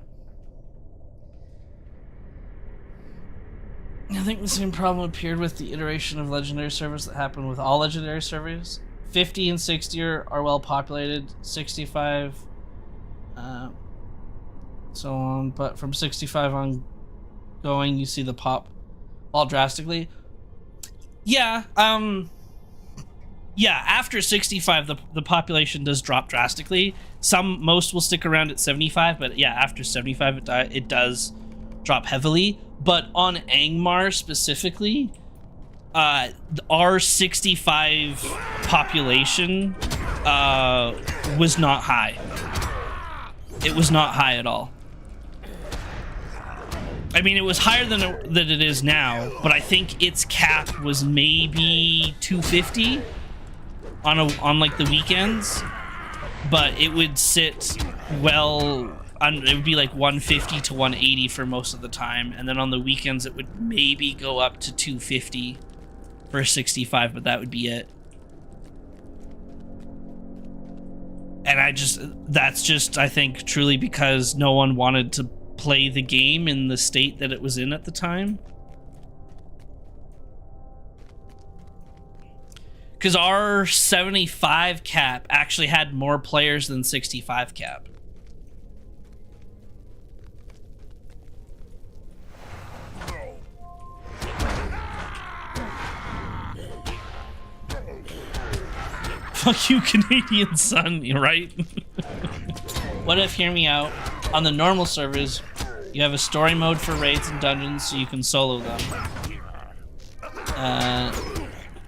I think the same problem appeared with the iteration of Legendary servers that happened with all Legendary servers. 50 and 60 are well populated, 65, so on, but from 65 on going, you see the pop fall drastically. Yeah, yeah, after 65, the population does drop drastically. Most will stick around at 75, but yeah, after 75, it does drop heavily. But on Angmar specifically, our 65 population was not high. It was not high at all. I mean, it was higher than it is now, but I think its cap was maybe 250 on like the weekends, but it would sit well. It would be like 150 to 180 for most of the time, and then on the weekends it would maybe go up to 250 for 65, but that would be it. And that's just, I think, truly because no one wanted to play the game in the state that it was in at the time. Because our 75 cap actually had more players than 65 cap. Fuck you, Canadian son, you're right. What if, hear me out, on the normal servers, you have a story mode for raids and dungeons so you can solo them.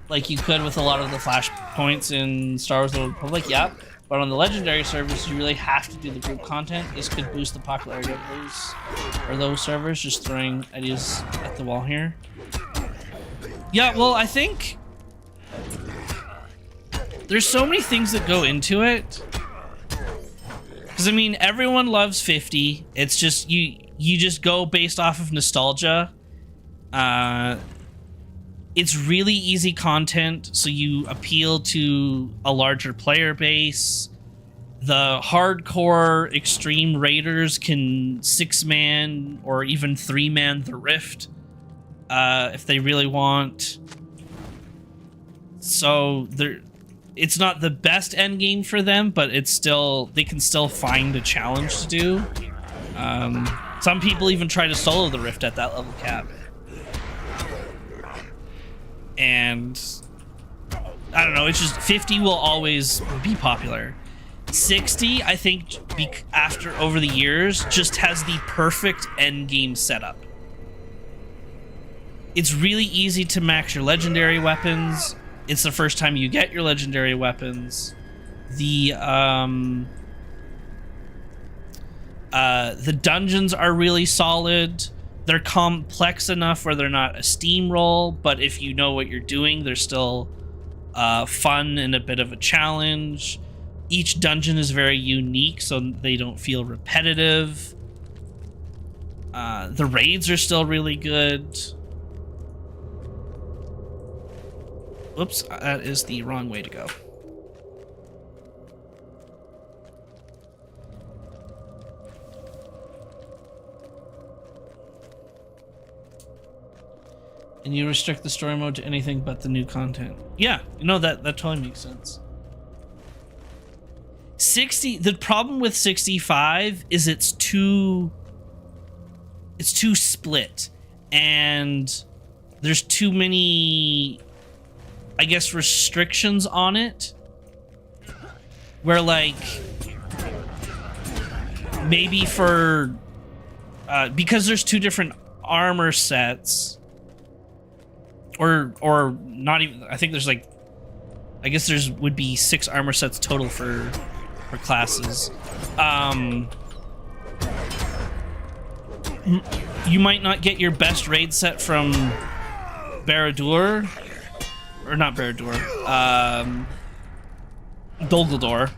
Like you could with a lot of the flashpoints in Star Wars: The Old Republic, yeah. But on the legendary servers, you really have to do the group content. This could boost the popularity of those servers. Just throwing ideas at the wall here. Yeah, well, I think there's so many things that go into it. Because I mean, everyone loves 50. It's just you just go based off of nostalgia. It's really easy content, so you appeal to a larger player base. The hardcore extreme raiders can 6-man or even 3-man the Rift if they really want. So it's not the best end game for them, but it's still, they can still find a challenge to do. Some people even try to solo the Rift at that level cap. And I don't know, it's just 50 will always be popular. 60, I think, after over the years, just has the perfect end game setup. It's really easy to max your legendary weapons. It's the first time you get your legendary weapons. The dungeons are really solid. They're complex enough where they're not a steamroll, but if you know what you're doing, they're still fun and a bit of a challenge. Each dungeon is very unique, so they don't feel repetitive. The raids are still really good. Oops, that is the wrong way to go. And you restrict the story mode to anything but the new content. Yeah, you know, that totally makes sense. 60, the problem with 65 is it's too split, and there's too many, I guess, restrictions on it, where like maybe for because there's two different armor sets, or not even, I think there's like, I guess there's would be 6 armor sets total for classes. You might not get your best raid set from Barad-dûr, or not Barad-dûr, Dol Guldur,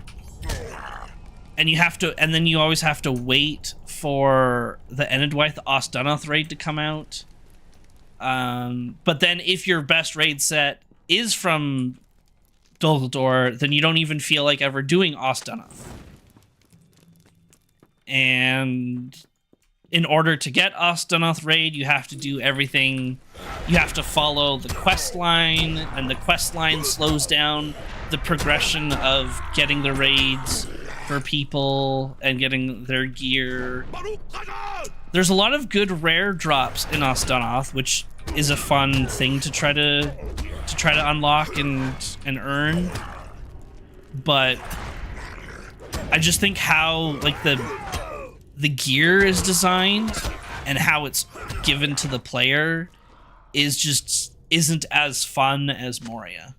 and you have to, and then you always have to wait for the Enedwaith Osdunoth raid to come out. But then if your best raid set is from Dol Guldur, then you don't even feel like ever doing Osdunoth. And in order to get Osdunoth raid, you have to do everything. You have to follow the quest line, and the quest line slows down the progression of getting the raids for people and getting their gear. There's a lot of good rare drops in Osdunoth, which is a fun thing to try to unlock and earn. But I just think how like the gear is designed and how it's given to the player is just isn't as fun as Moria.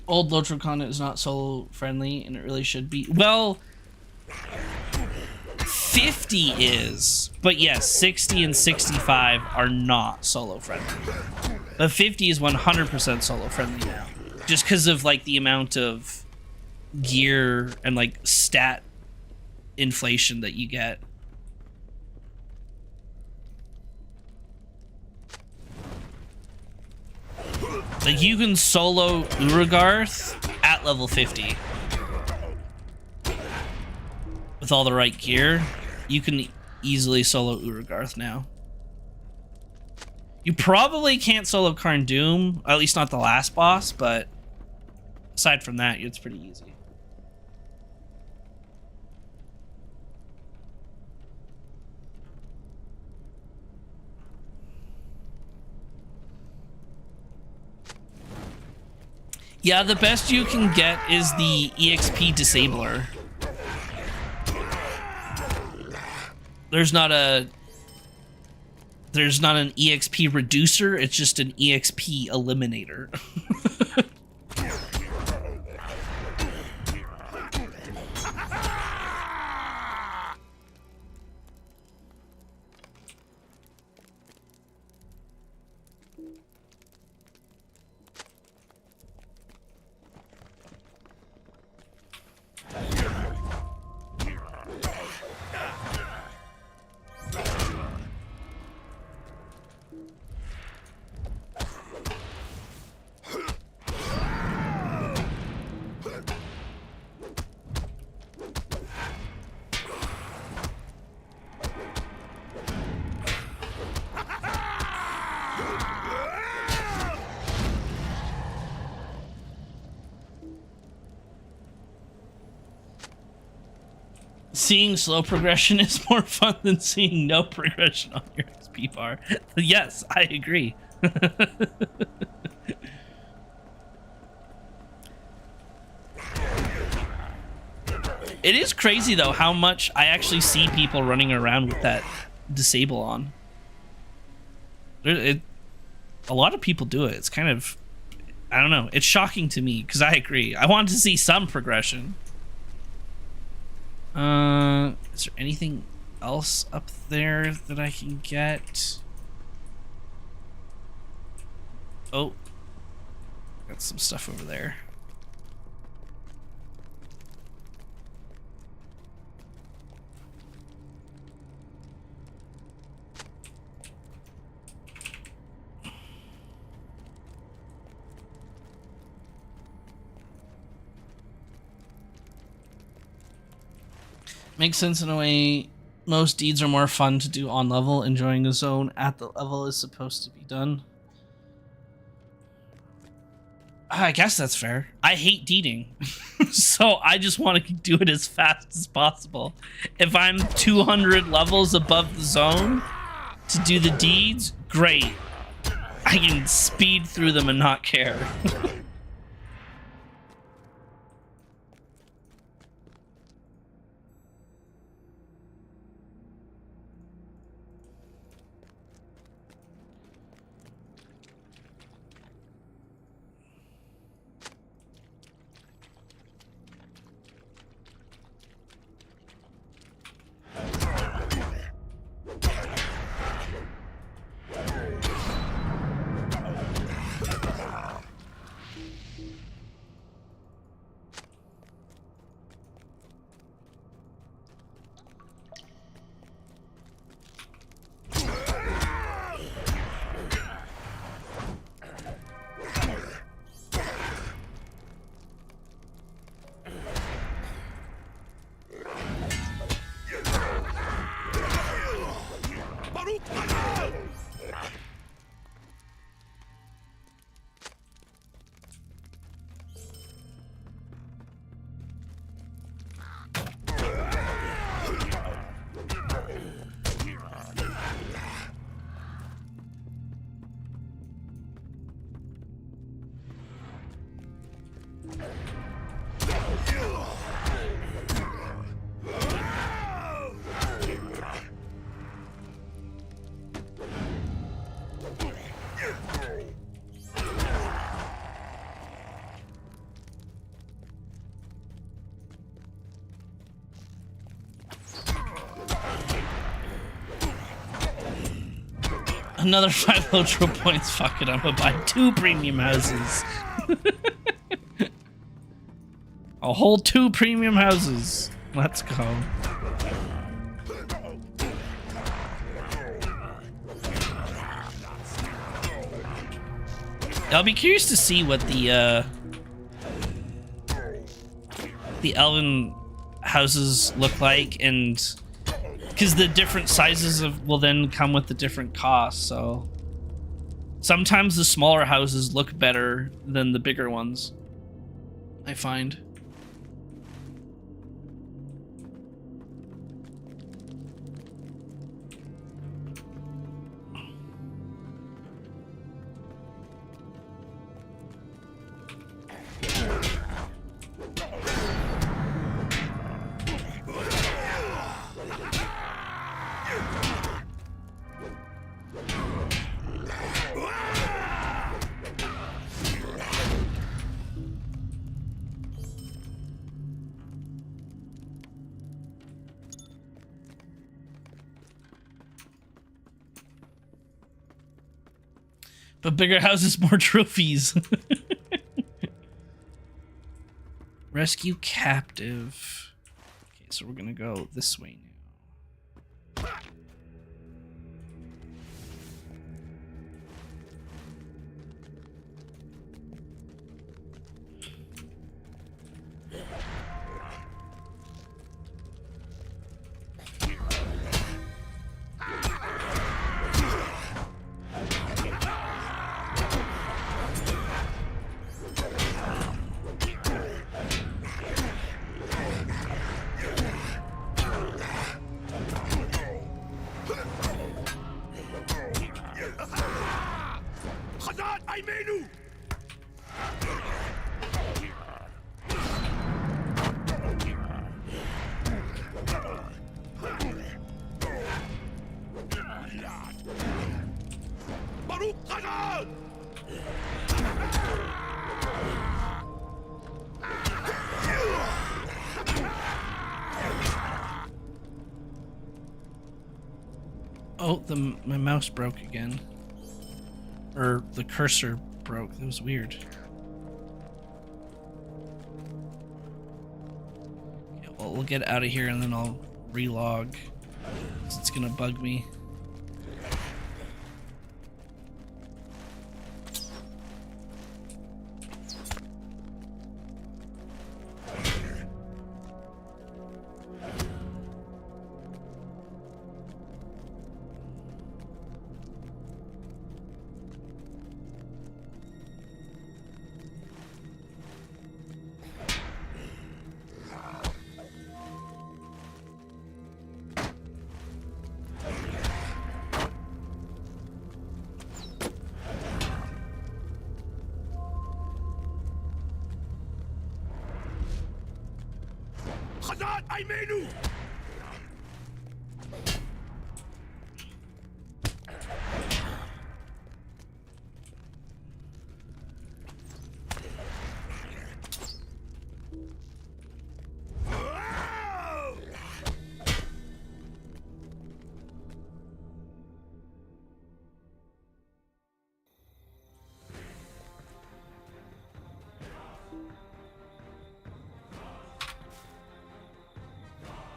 Old Lotro content is not solo friendly, and it really should be. Well, 50 is, but yes, 60 and 65 are not solo friendly. But 50 is 100% solo friendly now, just because of like the amount of gear and like stat inflation that you get. Like, you can solo Urugarth at level 50. With all the right gear, you can easily solo Urugarth now. You probably can't solo Karn Doom, at least not the last boss, but aside from that, it's pretty easy. Yeah, the best you can get is the EXP disabler. There's not an EXP reducer, it's just an EXP eliminator. Seeing slow progression is more fun than seeing no progression on your XP bar. Yes, I agree. It is crazy though how much I actually see people running around with that disable on. A lot of people do it. It's kind of, I don't know. It's shocking to me because I agree. I want to see some progression. Is there anything else up there that I can get? Oh, got some stuff over there. Makes sense in a way. Most deeds are more fun to do on level. Enjoying a zone at the level is supposed to be done. I guess that's fair. I hate deeding. So I just want to do it as fast as possible. If I'm 200 levels above the zone to do the deeds, great. I can speed through them and not care. Another 5 Lotro points. Fuck it, I'm gonna buy 2 premium houses. A whole 2 premium houses. Let's go. I'll be curious to see what the elven houses look like, and because the different sizes of will then come with the different costs. So sometimes the smaller houses look better than the bigger ones, I find. But bigger houses, more trophies. Rescue captive. Okay, so we're gonna go this way now. Oh, my mouse broke again. Or the cursor broke. That was weird. Okay, well, we'll get out of here and then I'll relog. 'Cause it's gonna bug me.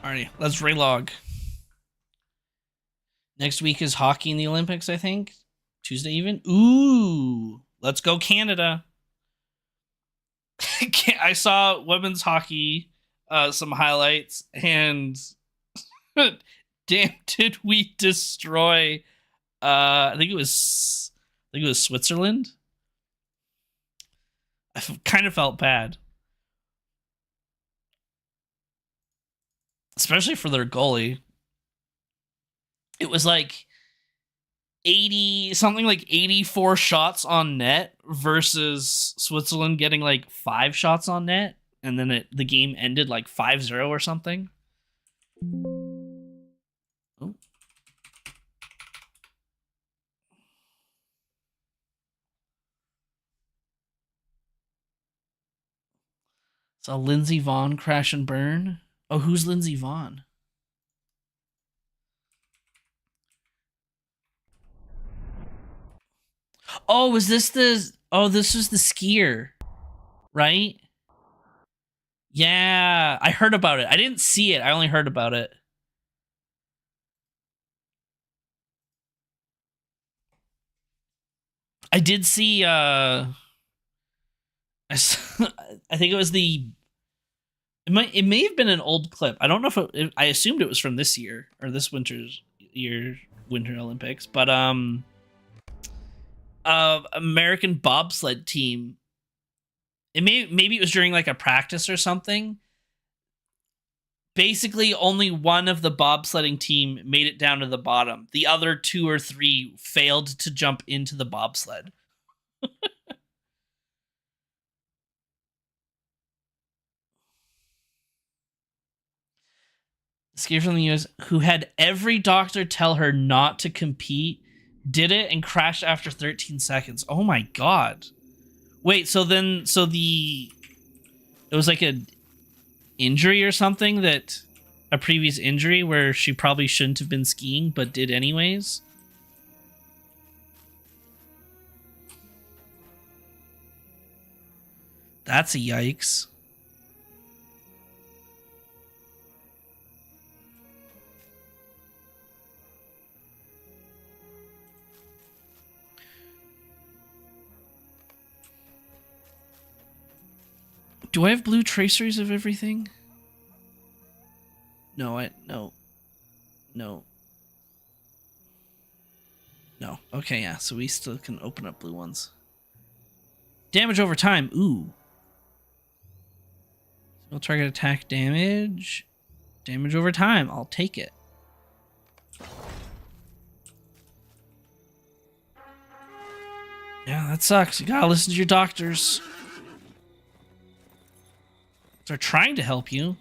Alrighty, let's relog. Next week is hockey in the Olympics, I think. Tuesday even. Ooh, let's go Canada. I saw women's hockey, some highlights, and damn, did we destroy? I think it was Switzerland. I kind of felt bad, especially for their goalie. It was like 84 shots on net versus Switzerland getting like 5 shots on net, and then the game ended like 5-0 or something. Oh. Saw Lindsey Vonn crash and burn. Oh, who's Lindsey Vonn? Oh, was this the... Oh, this was the skier, right? Yeah, I heard about it. I didn't see it. I only heard about it. I did see I think it was it may have been an old clip. I don't know if I assumed it was from this year or this Winter Olympics, but American bobsled team. Maybe it was during like a practice or something. Basically, only one of the bobsledding team made it down to the bottom. The other 2 or 3 failed to jump into the bobsled. Skier from the US who had every doctor tell her not to compete, did it and crashed after 13 seconds. Oh my god. Wait, it was like a injury or something, that a previous injury where she probably shouldn't have been skiing but did anyways. That's a yikes. Do I have blue traceries of everything? No. No. Okay, yeah, so we still can open up blue ones. Damage over time. Ooh. Single target attack damage. Damage over time. I'll take it. Yeah, that sucks. You gotta listen to your doctors. They're trying to help you.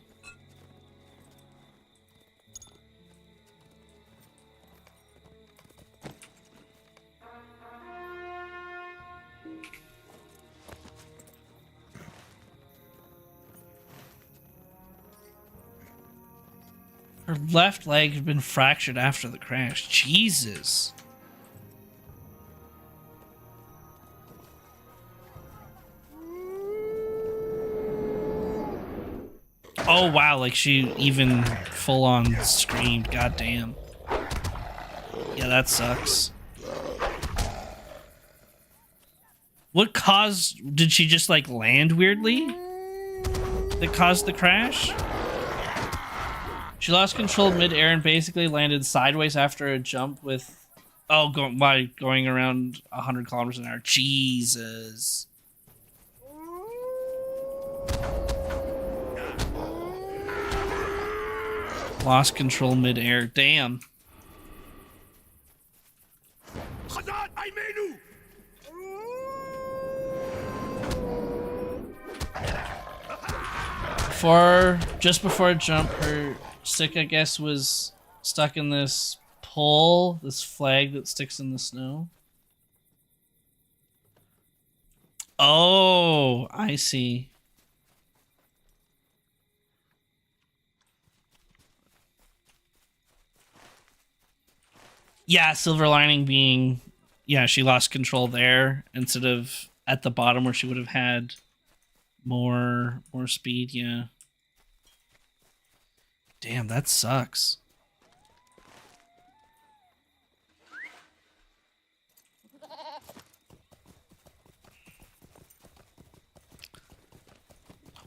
Her left leg had been fractured after the crash. Jesus. Oh wow, like she even full on screamed. God damn. Yeah, that sucks. What caused, did she just like land weirdly that caused the crash? She lost control mid-air and basically landed sideways after a jump with, going around 100 kilometers an hour. Jesus. Lost control mid-air. Damn. Just before a jump, her stick, I guess, was stuck in this pole, this flag that sticks in the snow. Oh, I see. Yeah, silver lining being, yeah, she lost control there instead of at the bottom where she would have had more speed. Yeah. Damn, that sucks.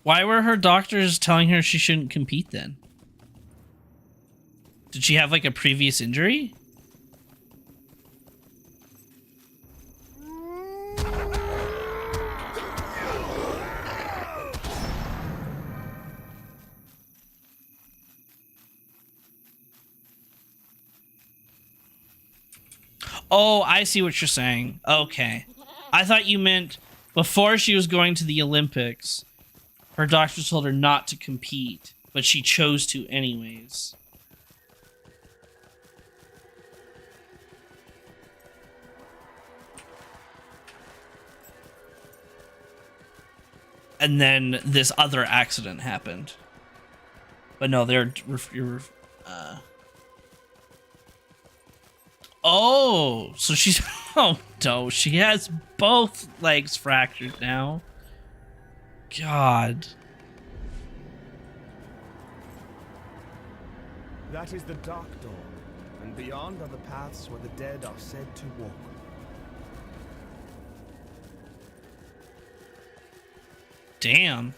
Why were her doctors telling her she shouldn't compete then? Did she have like a previous injury? Oh, I see what you're saying. Okay. I thought you meant before she was going to the Olympics, her doctor told her not to compete, but she chose to anyways. And then this other accident happened. But no, oh, so she's... Oh, no, she has both legs fractured now. God. That is the Dark Door, and beyond are the paths where the dead are said to walk. Damn.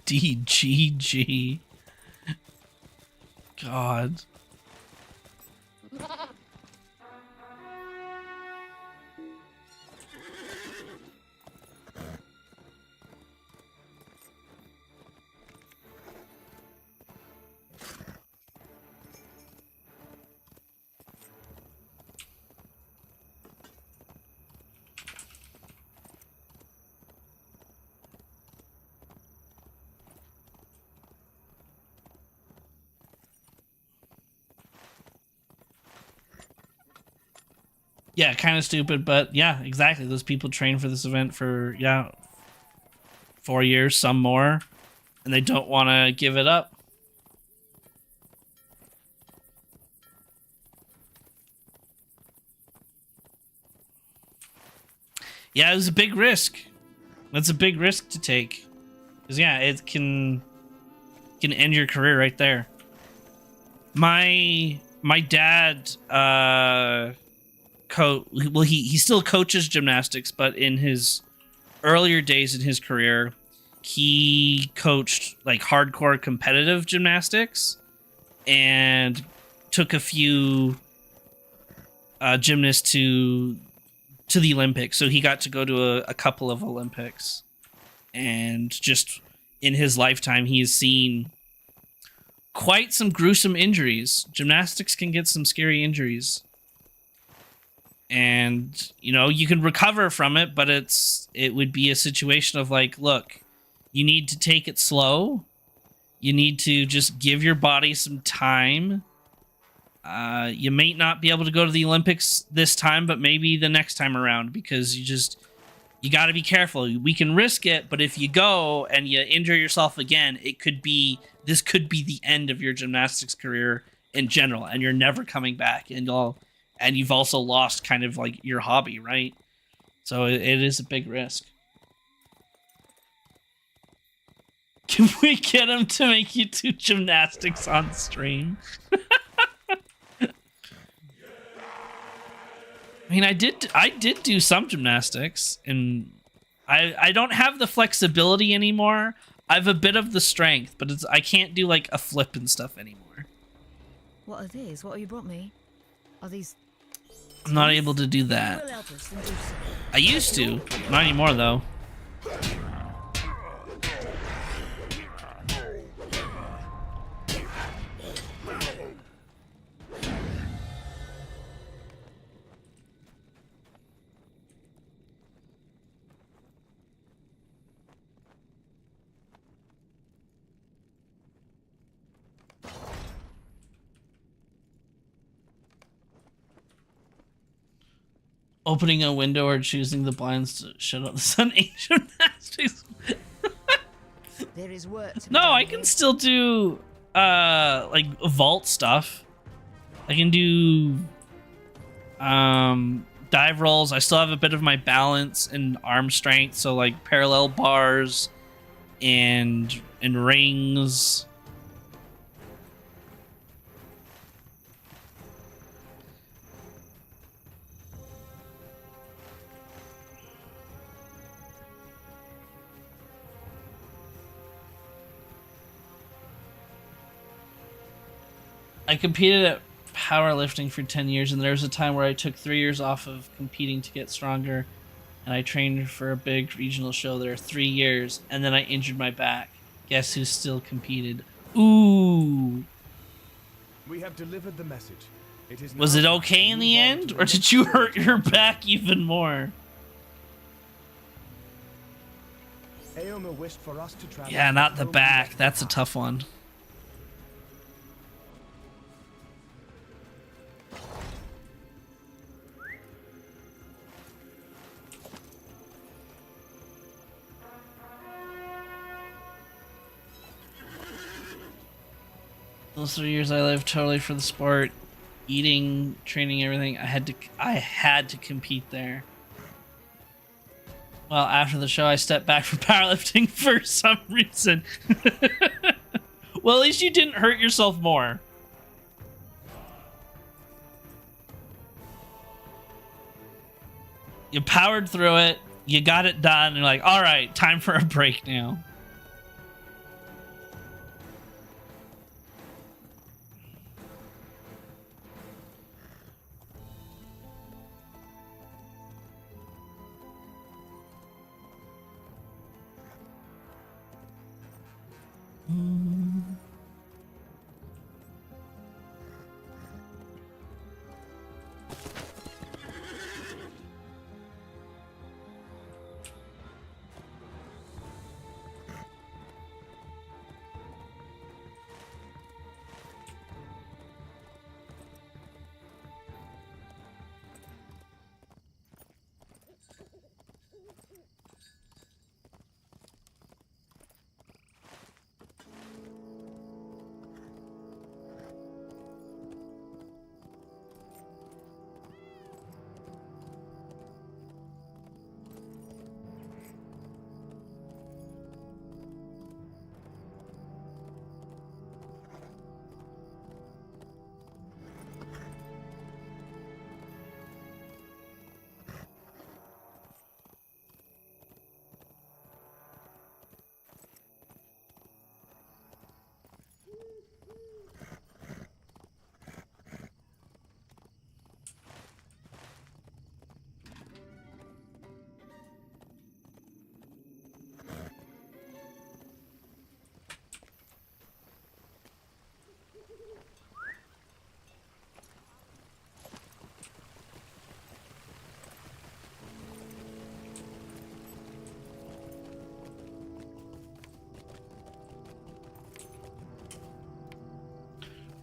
DGG. God. Yeah, kind of stupid, but yeah, exactly. Those people train for this event for, 4 years, some more, and they don't want to give it up. Yeah, it was a big risk. That's a big risk to take. Because, yeah, it can end your career right there. My dad, he still coaches gymnastics, but in his earlier days in his career, he coached like hardcore competitive gymnastics and took a few gymnasts to the Olympics. So he got to go to a couple of Olympics, and just in his lifetime, he has seen quite some gruesome injuries. Gymnastics can get some scary injuries. And, you can recover from it, but it would be a situation of like, look, you need to take it slow. You need to just give your body some time. You may not be able to go to the Olympics this time, but maybe the next time around, because you got to be careful. We can risk it, but if you go and you injure yourself again, this could be the end of your gymnastics career in general, and you're never coming back, and you've also lost kind of like your hobby, right? So it is a big risk. Can we get him to make you do gymnastics on stream? I mean, I did do some gymnastics, and I don't have the flexibility anymore. I have a bit of the strength, but I can't do like a flip and stuff anymore. What are these? What have you brought me? Are these... I'm not able to do that. I used to. Not anymore, though. Opening a window or choosing the blinds to shut out the sun ain't gymnastics. There is work to be No, done I can here. still do like vault stuff. I can do dive rolls. I still have a bit of my balance and arm strength, so like parallel bars and rings. I competed at powerlifting for 10 years, and there was a time where I took 3 years off of competing to get stronger, and I trained for a big regional show there 3 years, and then I injured my back. Guess who still competed? Ooh. We have delivered the message. It is Was now it time okay to in move the on end, to or the did next you stage hurt of your our back even more? Aomer wished for us to travel. Yeah, to not the home back. left That's a behind. tough one. Those 3 years I lived totally for the sport. eating, training, everything. I had to compete there. Well, after the show, I stepped back from powerlifting for some reason. Well, at least you didn't hurt yourself more. You powered through it. You got it done. And you're like, all right, time for a break now.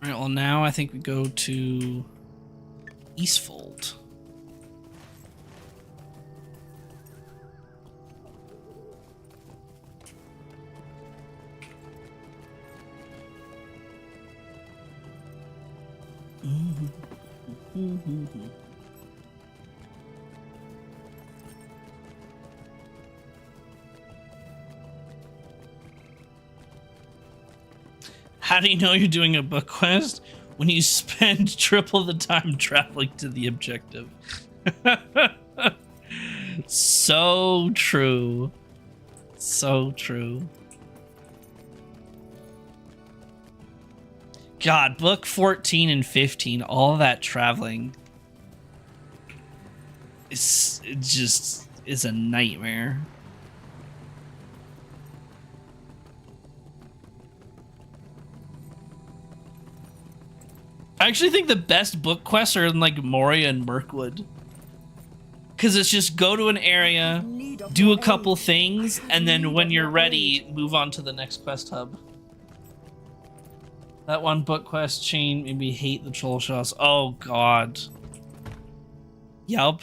All right, well, now I think we go to Eastfold. How do you know you're doing a book quest? When you spend triple the time traveling to the objective. So true. So true. God, book 14 and 15, all that traveling. It just is a nightmare. I actually think the best book quests are in like Moria and Mirkwood. Because it's just go to an area, do a couple things, and then when you're ready, move on to the next quest hub. That one book quest chain made me hate the troll shots. Oh god. Yup.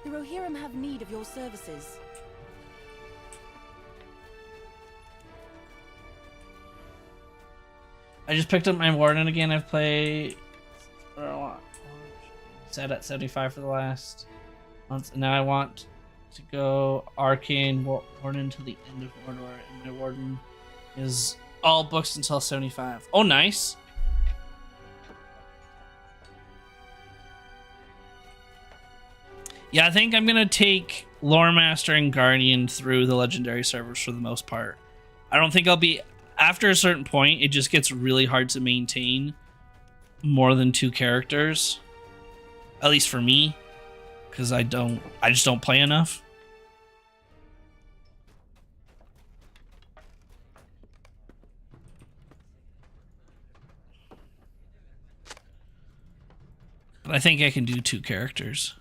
The Rohirrim have need of your services. I just picked up my Warden again. I've played set at 75 for the last month. And now I want to go Arcane Warden to the end of Mordor. And my Warden is all books until 75. Oh, nice. Yeah, I think I'm going to take Lore Master and Guardian through the Legendary servers for the most part. I don't think I'll be... After a certain point, it just gets really hard to maintain more than 2 characters. At least for me. Because I just don't play enough. But I think I can do 2 characters.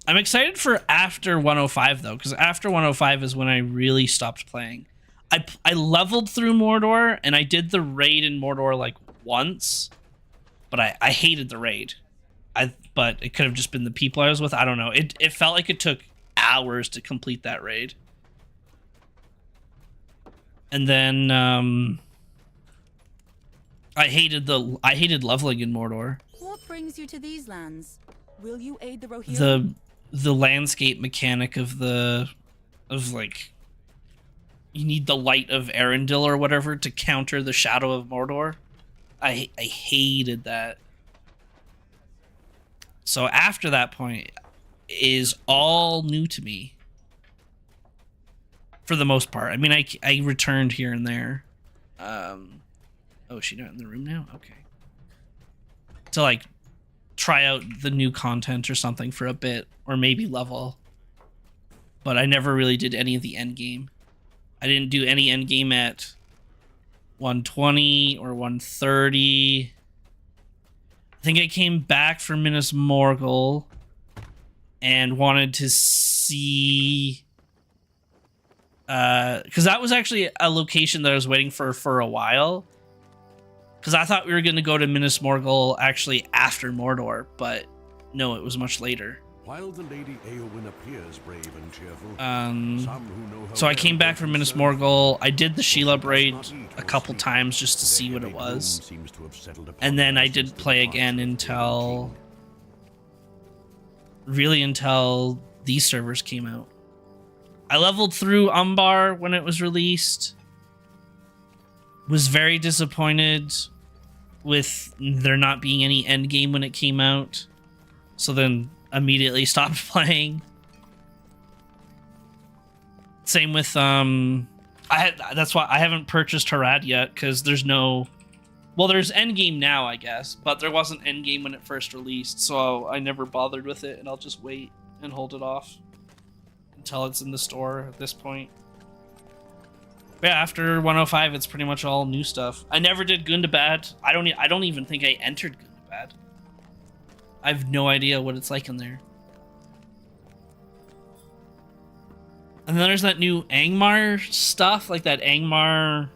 I'm excited for after 105 though, because after 105 is when I really stopped playing. I leveled through Mordor and I did the raid in Mordor like once, but I hated the raid. But it could have just been the people I was with. I don't know. It felt like it took hours to complete that raid. And then I hated leveling in Mordor. What brings you to these lands? Will you aid the Rohirrim? The landscape mechanic of like, you need the light of Arendelle or whatever to counter the shadow of Mordor. I hated that. So after that point is all new to me. For the most part. I mean, I returned here and there. Oh, is she not in the room now? Okay. To like try out the new content or something for a bit, or maybe level. But I never really did any of the end game. I didn't do any end game at 120 or 130. I think I came back from Minas Morgul and wanted to see, because that was actually a location that I was waiting for a while. Because I thought we were going to go to Minas Morgul actually after Mordor, but no, it was much later. While the Lady Eowyn appears brave and cheerful, so I came back from Minas Morgul. I did the Shelob raid a couple times just to see what it was. And then I didn't play again until these servers came out. I leveled through Umbar when it was released. Was very disappointed with there not being any end game when it came out. So then immediately stopped playing. Same with that's why I haven't purchased Harad yet, because there's no, well, there's end game now, I guess, but there wasn't end game when it first released, so I never bothered with it, and I'll just wait and hold it off until it's in the store at this point. But yeah, after 105, it's pretty much all new stuff. I never did Gundabad. I don't even think I entered Gundabad. I have no idea what it's like in there. And then there's that new Angmar stuff, like that Angmar.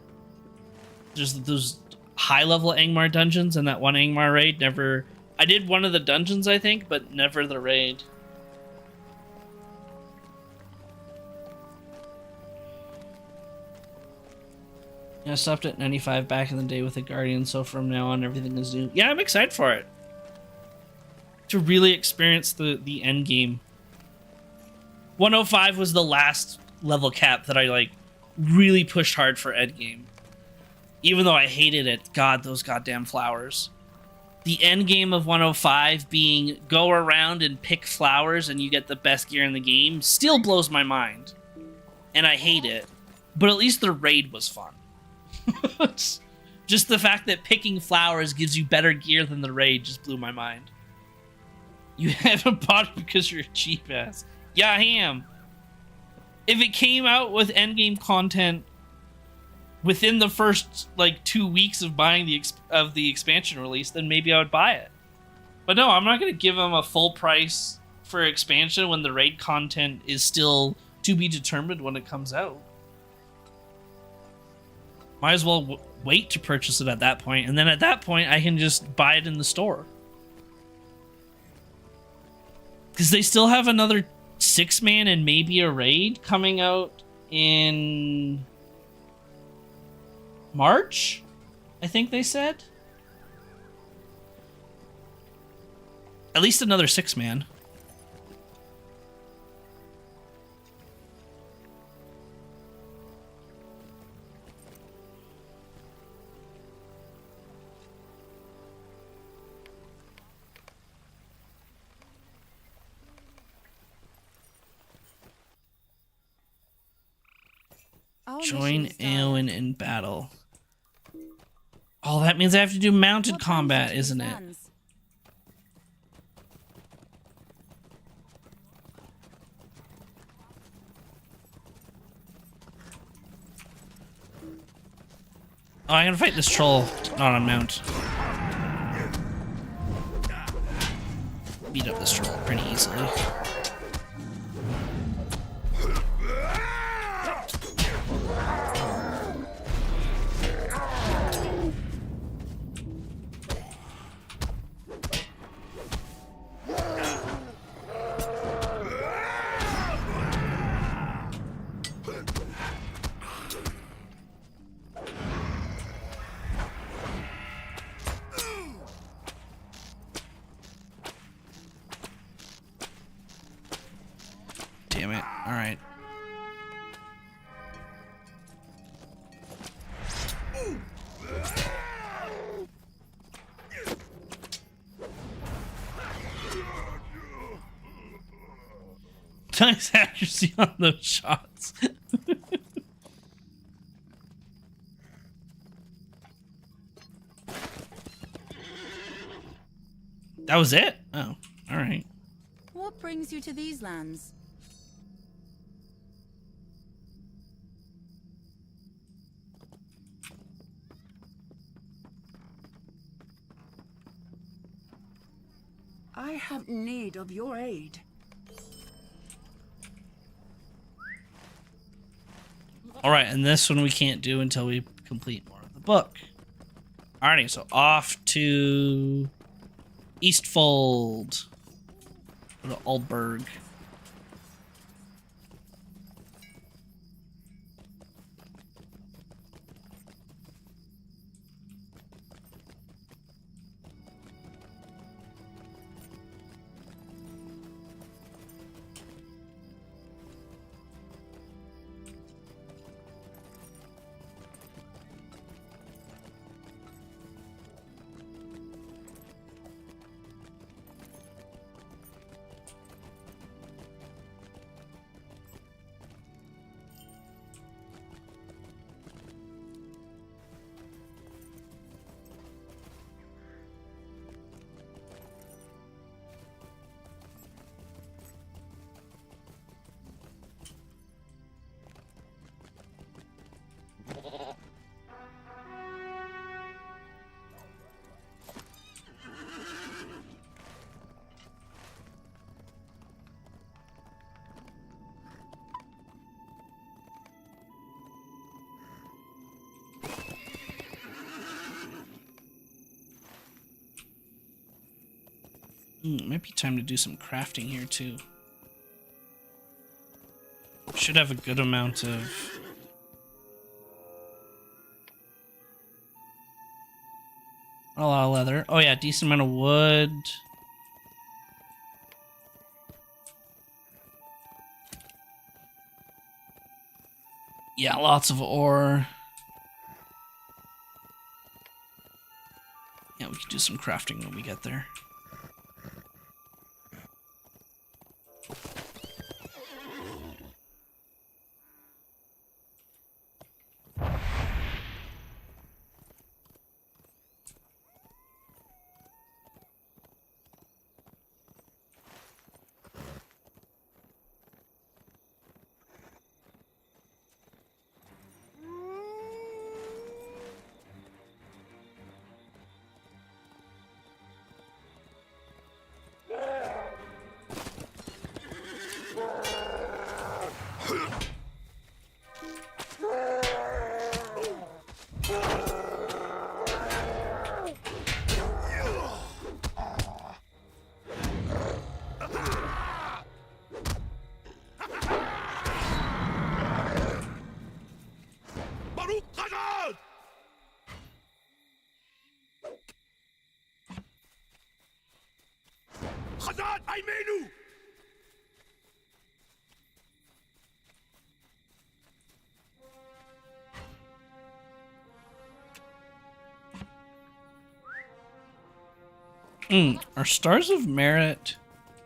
There's those high-level Angmar dungeons and that one Angmar raid. Never. I did one of the dungeons, I think, but never the raid. Yeah, I stopped at 95 back in the day with the Guardian, so from now on everything is new. Yeah, I'm excited for it. To really experience the end game. 105 was the last level cap that I like really pushed hard for end game. Even though I hated it. God, those goddamn flowers. The end game of 105 being go around and pick flowers and you get the best gear in the game still blows my mind. And I hate it. But at least the raid was fun. Just the fact that picking flowers gives you better gear than the raid just blew my mind. You haven't bought it because you're a cheap ass. Yeah, I am. If it came out with endgame content within the first like 2 weeks of buying the expansion release, then maybe I would buy it. But no, I'm not going to give them a full price for expansion when the raid content is still to be determined when it comes out. Might as well wait to purchase it at that point, and then at that point I can just buy it in the store. Because they still have another 6-man and maybe a raid coming out in March, I think they said. At least another 6-man. Join Eowyn in battle. Oh, that means I have to do mounted combat, isn't it? Oh, I'm gonna fight this troll, not on mount. Beat up this troll pretty easily. Nice accuracy on those shots. That was it? Oh, all right. What brings you to these lands? I have need of your aid. All right, and this one we can't do until we complete more of the book. Alrighty, so off to Eastfold. Go to Aldburg. Might be time to do some crafting here too. Should have a good amount of... a lot of leather. Oh yeah, decent amount of wood. Yeah, lots of ore. Yeah, we can do some crafting when we get there. Are Stars of Merit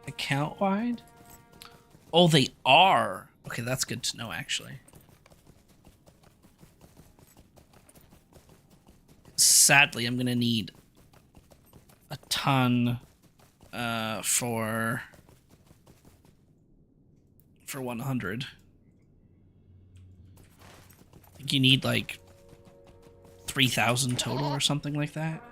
account-wide? Oh, they are. Okay, that's good to know, actually. Sadly, I'm gonna need a ton for 100. I think you need like 3,000 total or something like that.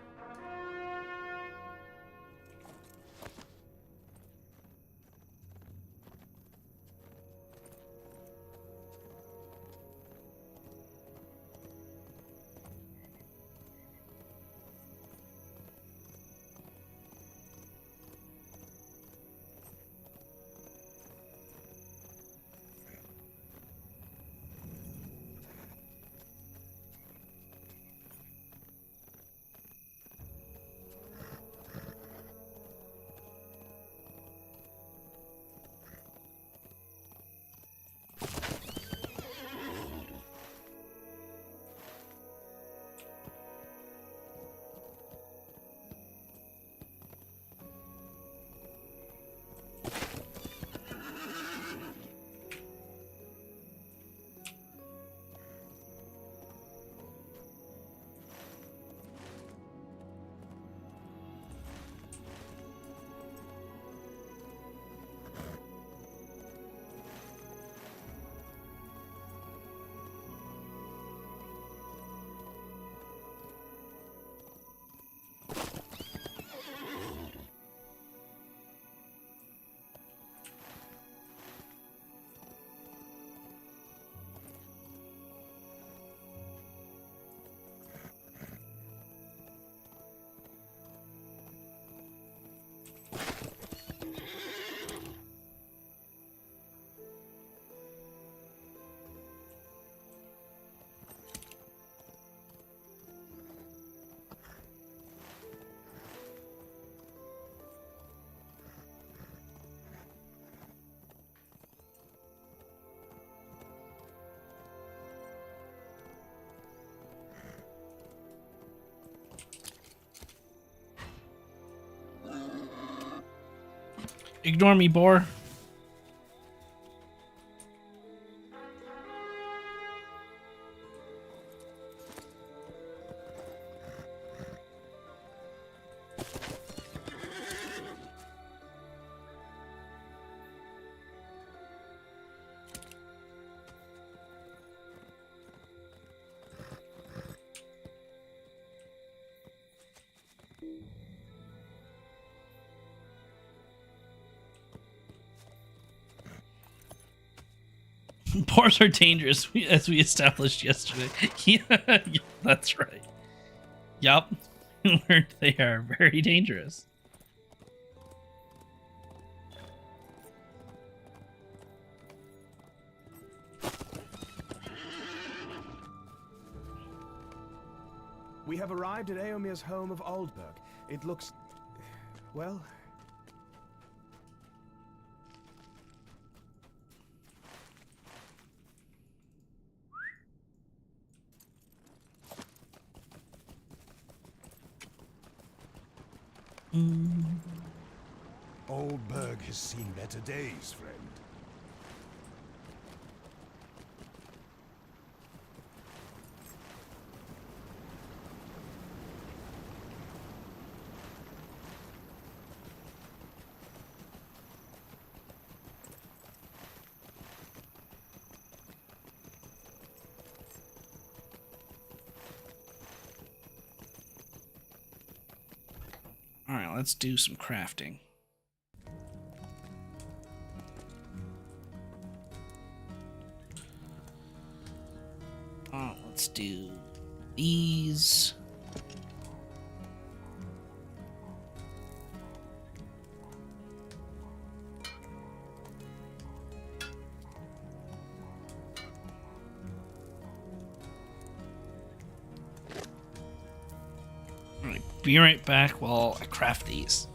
Ignore me, boar. Boars are dangerous, as we established yesterday. Yeah, that's right. Yup. We learned they are very dangerous. We have arrived at Eomir's home of Aldberg. It looks... well... Oldberg has seen better days, friend. Alright, let's do some crafting. Let's do these. Alright, be right back while I craft these.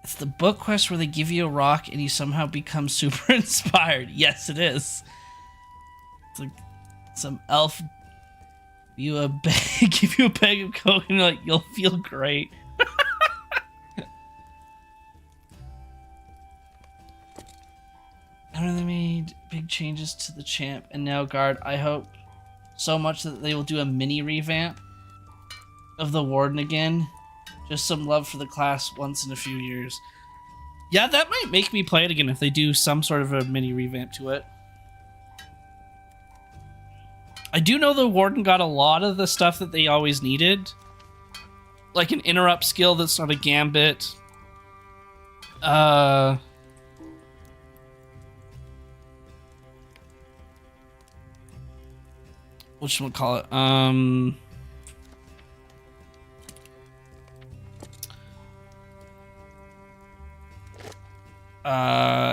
It's the book quest where they give you a rock and you somehow become super inspired. Yes, it is. It's like some elf give you a bag of coke and like you'll feel great. I know they made big changes to the champ and now guard. I hope so much that they will do a mini revamp of the warden again. Just some love for the class once in a few years. Yeah, that might make me play it again if they do some sort of a mini revamp to it. I do know the warden got a lot of the stuff that they always needed. Like an interrupt skill that's not a gambit. Whatchamacallit?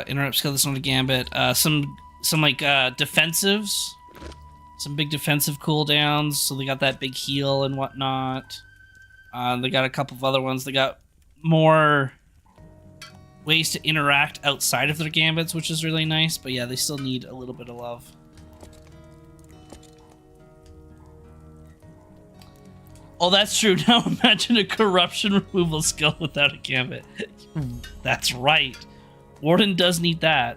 Interrupt skill that's not a gambit. Some like defensives. Some big defensive cooldowns, so they got that big heal and whatnot. They got a couple of other ones. They got more ways to interact outside of their gambits, which is really nice. But yeah, they still need a little bit of love. Oh, that's true. Now imagine a corruption removal skill without a gambit. That's right. Warden does need that.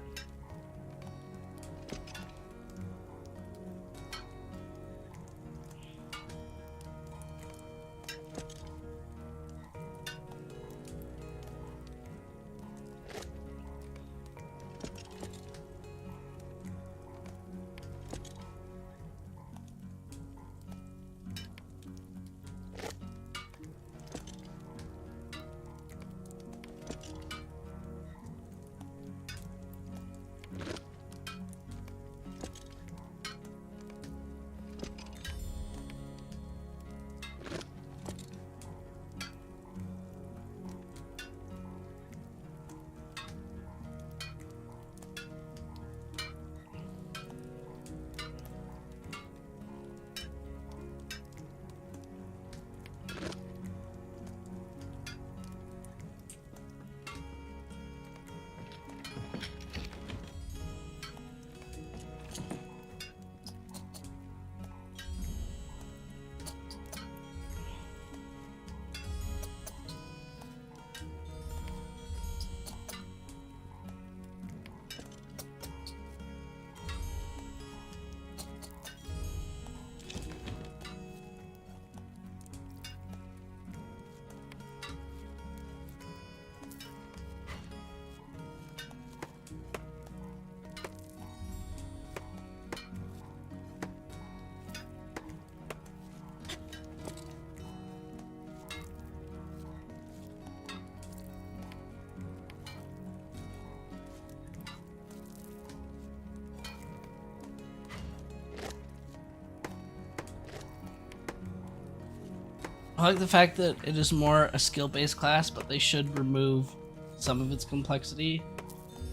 I like the fact that it is more a skill-based class, but they should remove some of its complexity.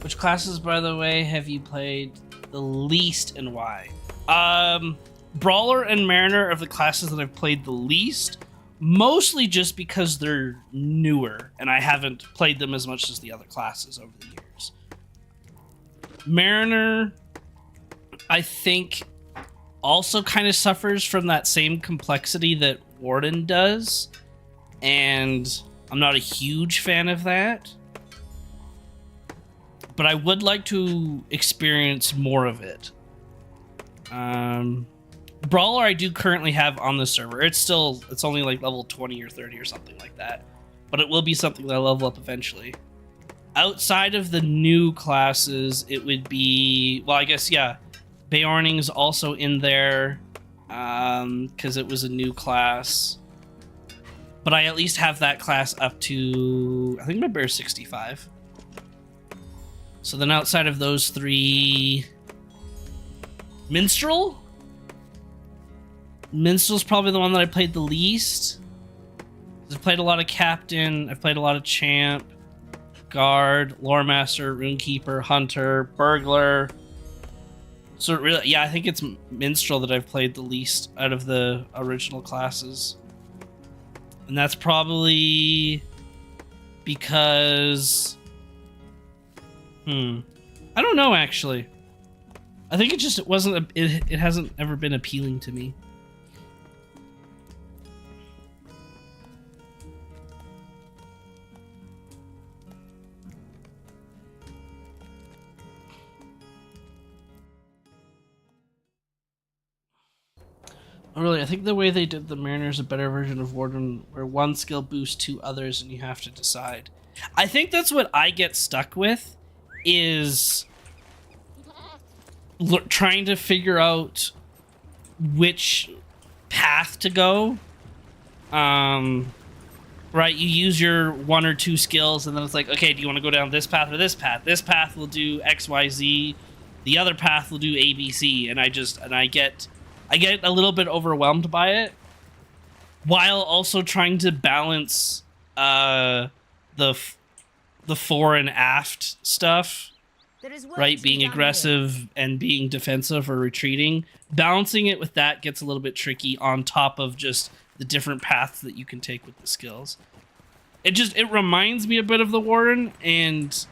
Which classes, by the way, have you played the least and why? Brawler and Mariner are the classes that I've played the least, mostly just because they're newer, and I haven't played them as much as the other classes over the years. Mariner, I think, also kind of suffers from that same complexity that Warden does, and I'm not a huge fan of that. But I would like to experience more of it. Brawler I do currently have on the server. It's only like level 20 or 30 or something like that. But it will be something that I level up eventually. Outside of the new classes, it would be... Well, I guess, yeah. Beorning's also in there. Because it was a new class. But I at least have that class up to... I think my bear's 65. So then outside of those three... Minstrel? Minstrel's probably the one that I played the least. I've played a lot of Captain, I've played a lot of Champ, Guard, Lore Master, Runekeeper, Hunter, Burglar. So really, yeah, I think it's Minstrel that I've played the least out of the original classes. And that's probably because I don't know actually. I think it wasn't it hasn't ever been appealing to me. Oh, really, I think the way they did the Mariner is a better version of Warden, where one skill boosts 2 others and you have to decide. I think that's what I get stuck with, is trying to figure out which path to go. Right, you use your 1 or 2 skills, and then it's like, okay, do you want to go down this path or this path? This path will do X, Y, Z. The other path will do A, B, C. And I get a little bit overwhelmed by it, while also trying to balance the fore and aft stuff. Right, being aggressive and being defensive or retreating. Balancing it with that gets a little bit tricky, on top of just the different paths that you can take with the skills. It reminds me a bit of the Warden, and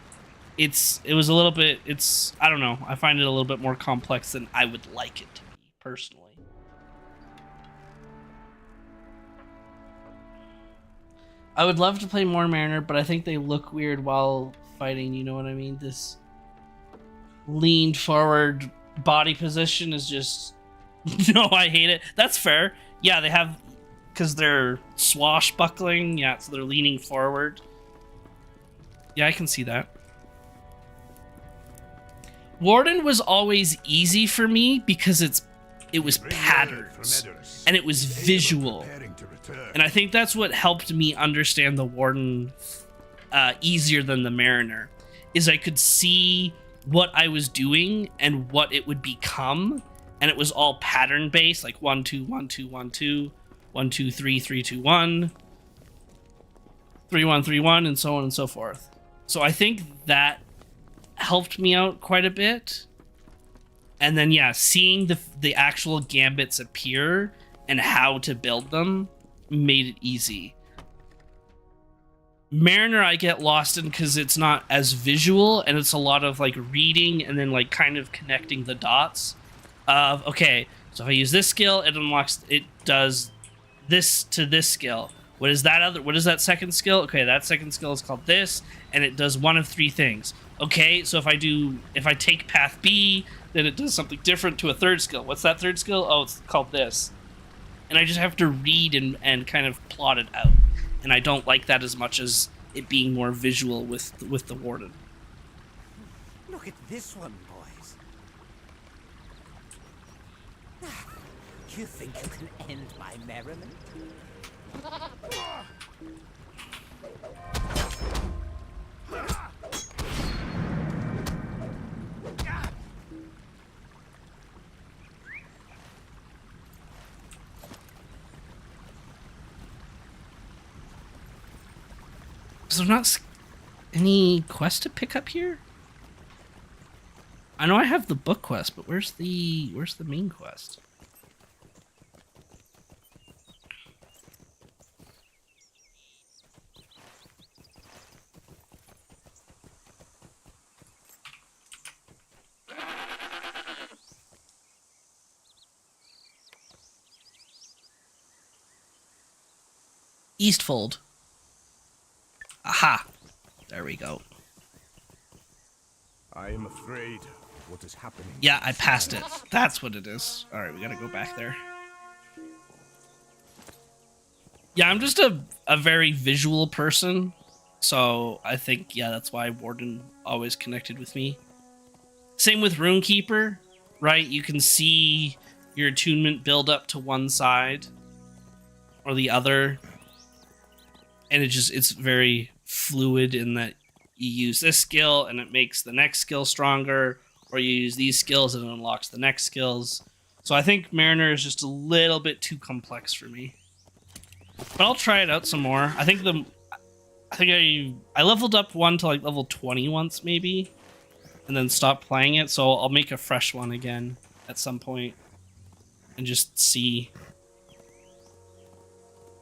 I don't know, I find it a little bit more complex than I would like it to be, personally. I would love to play more Mariner, but I think they look weird while fighting, you know what I mean? This leaned forward body position is just... No, I hate it. That's fair. Yeah, they have... Because they're swashbuckling, yeah, so they're leaning forward. Yeah, I can see that. Warden was always easy for me because it was patterns and it was visual. And I think that's what helped me understand the Warden easier than the Mariner, is I could see what I was doing and what it would become, and it was all pattern based, like 1 2 1 2 1 2 1 2 3 3 2 1 3 1 3 1, and so on and so forth. So I think that helped me out quite a bit. And then yeah, seeing the actual gambits appear and how to build them made it easy. Mariner I get lost in because it's not as visual, and it's a lot of like reading and then like kind of connecting the dots of, okay, so if I use this skill, it does this to this skill. What is that second skill? Okay, that second skill is called this, and it does one of 3 things. Okay, so if I take path B, then it does something different to a third skill. What's that third skill? Oh, it's called this. And I just have to read and kind of plot it out. And I don't like that as much as it being more visual with the Warden. Look at this one, boys. You think you can end my merriment? Is there not any quest to pick up here? I know I have the book quest, but where's the main quest? Eastfold. Aha! There we go. I am afraid of what is happening. Yeah, I passed it. That's what it is. Alright, we gotta go back there. Yeah, I'm just a very visual person. So I think, yeah, that's why Warden always connected with me. Same with Runekeeper, right? You can see your attunement build up to one side or the other. And it's very fluid in that you use this skill and it makes the next skill stronger, or you use these skills and it unlocks the next skills. So I think Mariner is just a little bit too complex for me. But I'll try it out some more. I think I leveled up one to like level 20 once maybe, and then stopped playing it, so I'll make a fresh one again at some point and just see.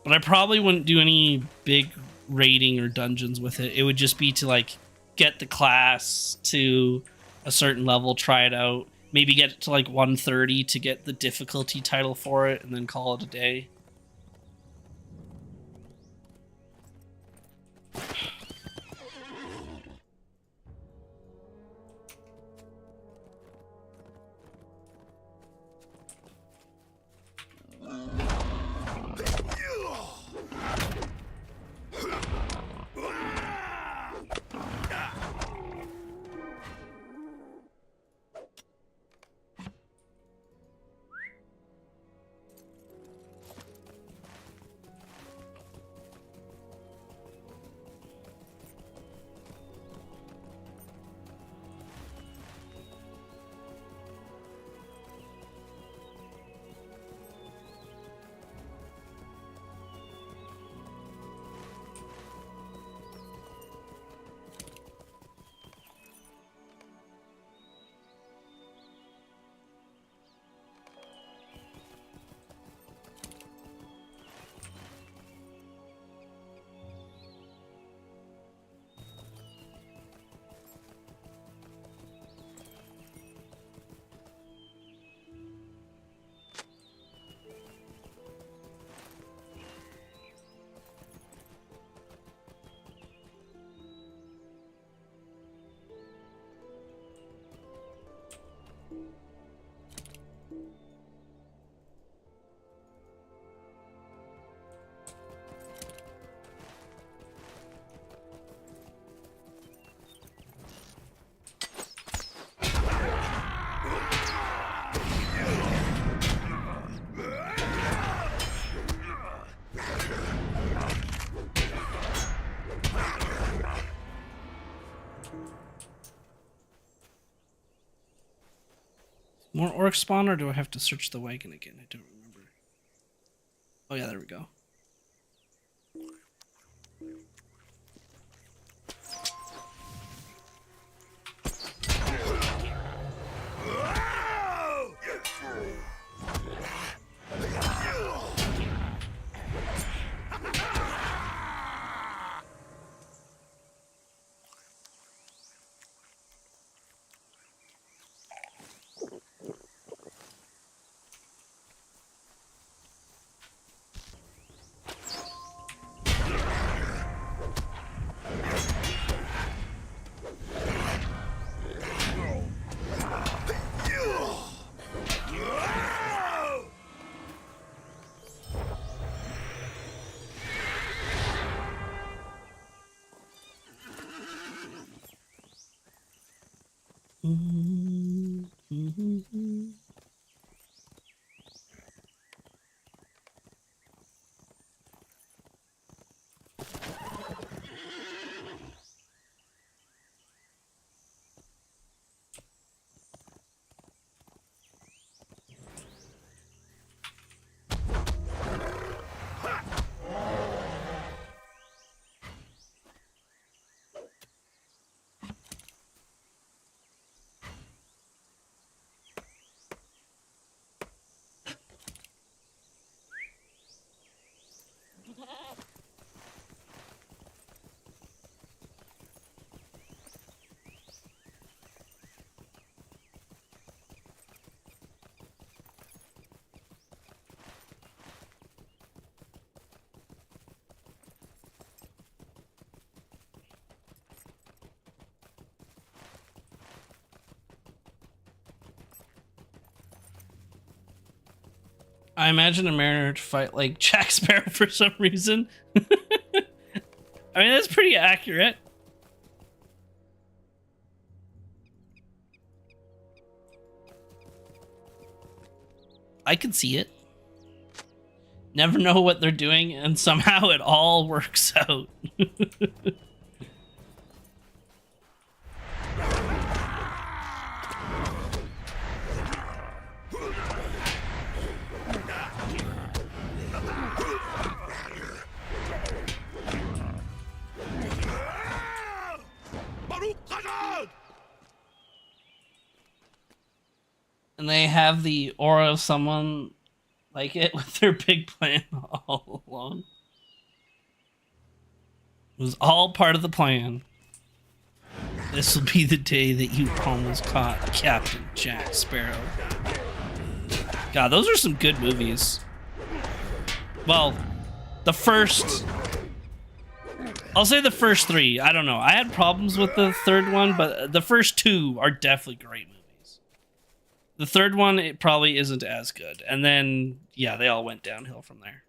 But I probably wouldn't do any big raiding or dungeons with it. It would just be to like get the class to a certain level, try it out, maybe get it to like 130 to get the difficulty title for it, and then call it a day. More orc spawn, or do I have to search the wagon again? I don't remember. Oh yeah, there we go. I imagine a mariner to fight like Jack Sparrow for some reason. I mean, that's pretty accurate. I can see it. Never know what they're doing, and somehow it all works out. And they have the aura of someone like it with their big plan all along. It was all part of the plan. This will be the day that you almost caught Captain Jack Sparrow. God, those are some good movies. Well, the first... I'll say the first three. I don't know. I had problems with the third one, but the first two are definitely great movies. The third one, it probably isn't as good. And then, yeah, they all went downhill from there.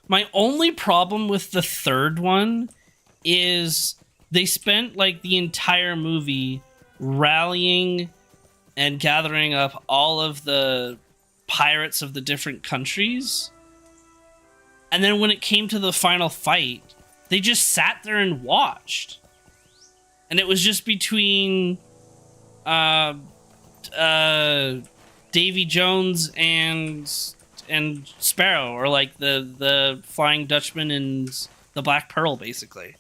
My only problem with the third one is they spent like the entire movie rallying and gathering up all of the pirates of the different countries. And then when it came to the final fight, they just sat there and watched. And it was just between Davy Jones and Sparrow, or like the Flying Dutchman and the Black Pearl, basically.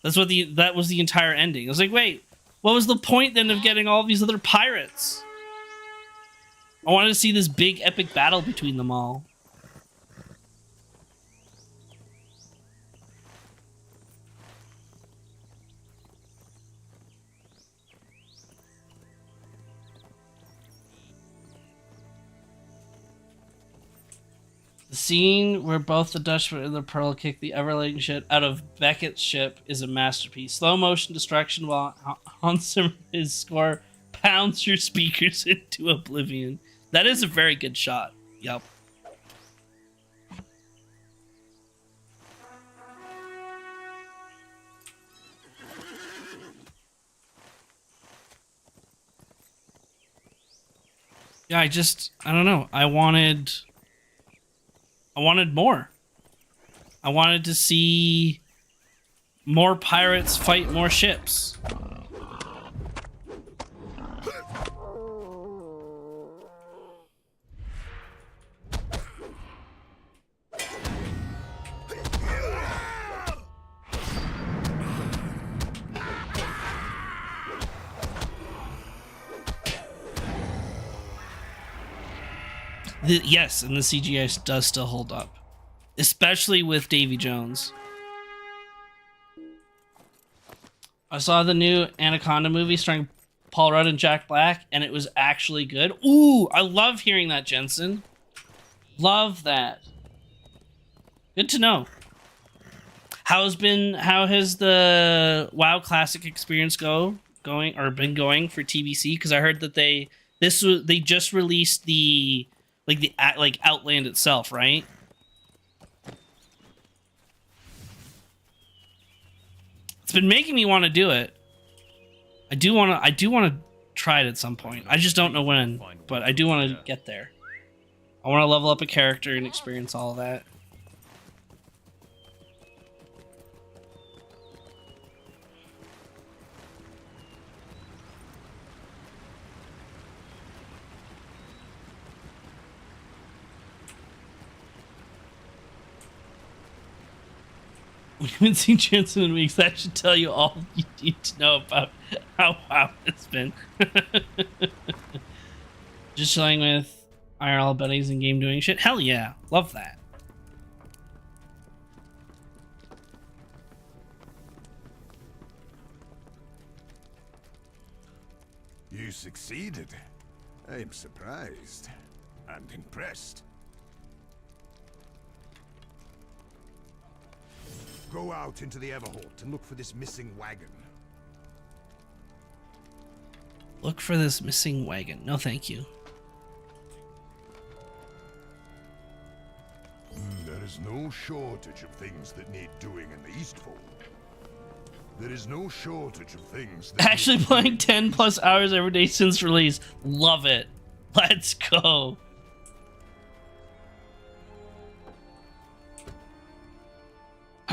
That was the entire ending. I was like, wait, what was the point then of getting all these other pirates? I wanted to see this big epic battle between them all. The scene where both the Dutchman and the Pearl kick the Everling shit out of Beckett's ship is a masterpiece. Slow motion destruction while Hans Zimmer's score pounds your speakers into oblivion. That is a very good shot. Yep. Yeah, I don't know. I wanted more. I wanted to see more pirates fight more ships. Yes, and the CGI does still hold up. Especially with Davy Jones. I saw the new Anaconda movie starring Paul Rudd and Jack Black, and it was actually good. Ooh, I love hearing that, Jensen. Love that. Good to know. How has the WoW Classic experience been going for TBC? Because I heard that they just released the Outland itself, right? It's been making me want to do it. I do want to try it at some point. I just don't know when, but I do want to get there. I want to level up a character and experience all of that. We haven't seen Jensen in weeks. That should tell you all you need to know about how WoW it's been. Just chilling with IRL buddies and game doing shit. Hell yeah. Love that. You succeeded. I'm surprised and impressed. Go out into the Everholt and look for this missing wagon. Look for this missing wagon. No, thank you. There is no shortage of things that need doing in the Eastfold. There is no shortage of things that Actually playing 10 plus hours every day since release. Love it. Let's go.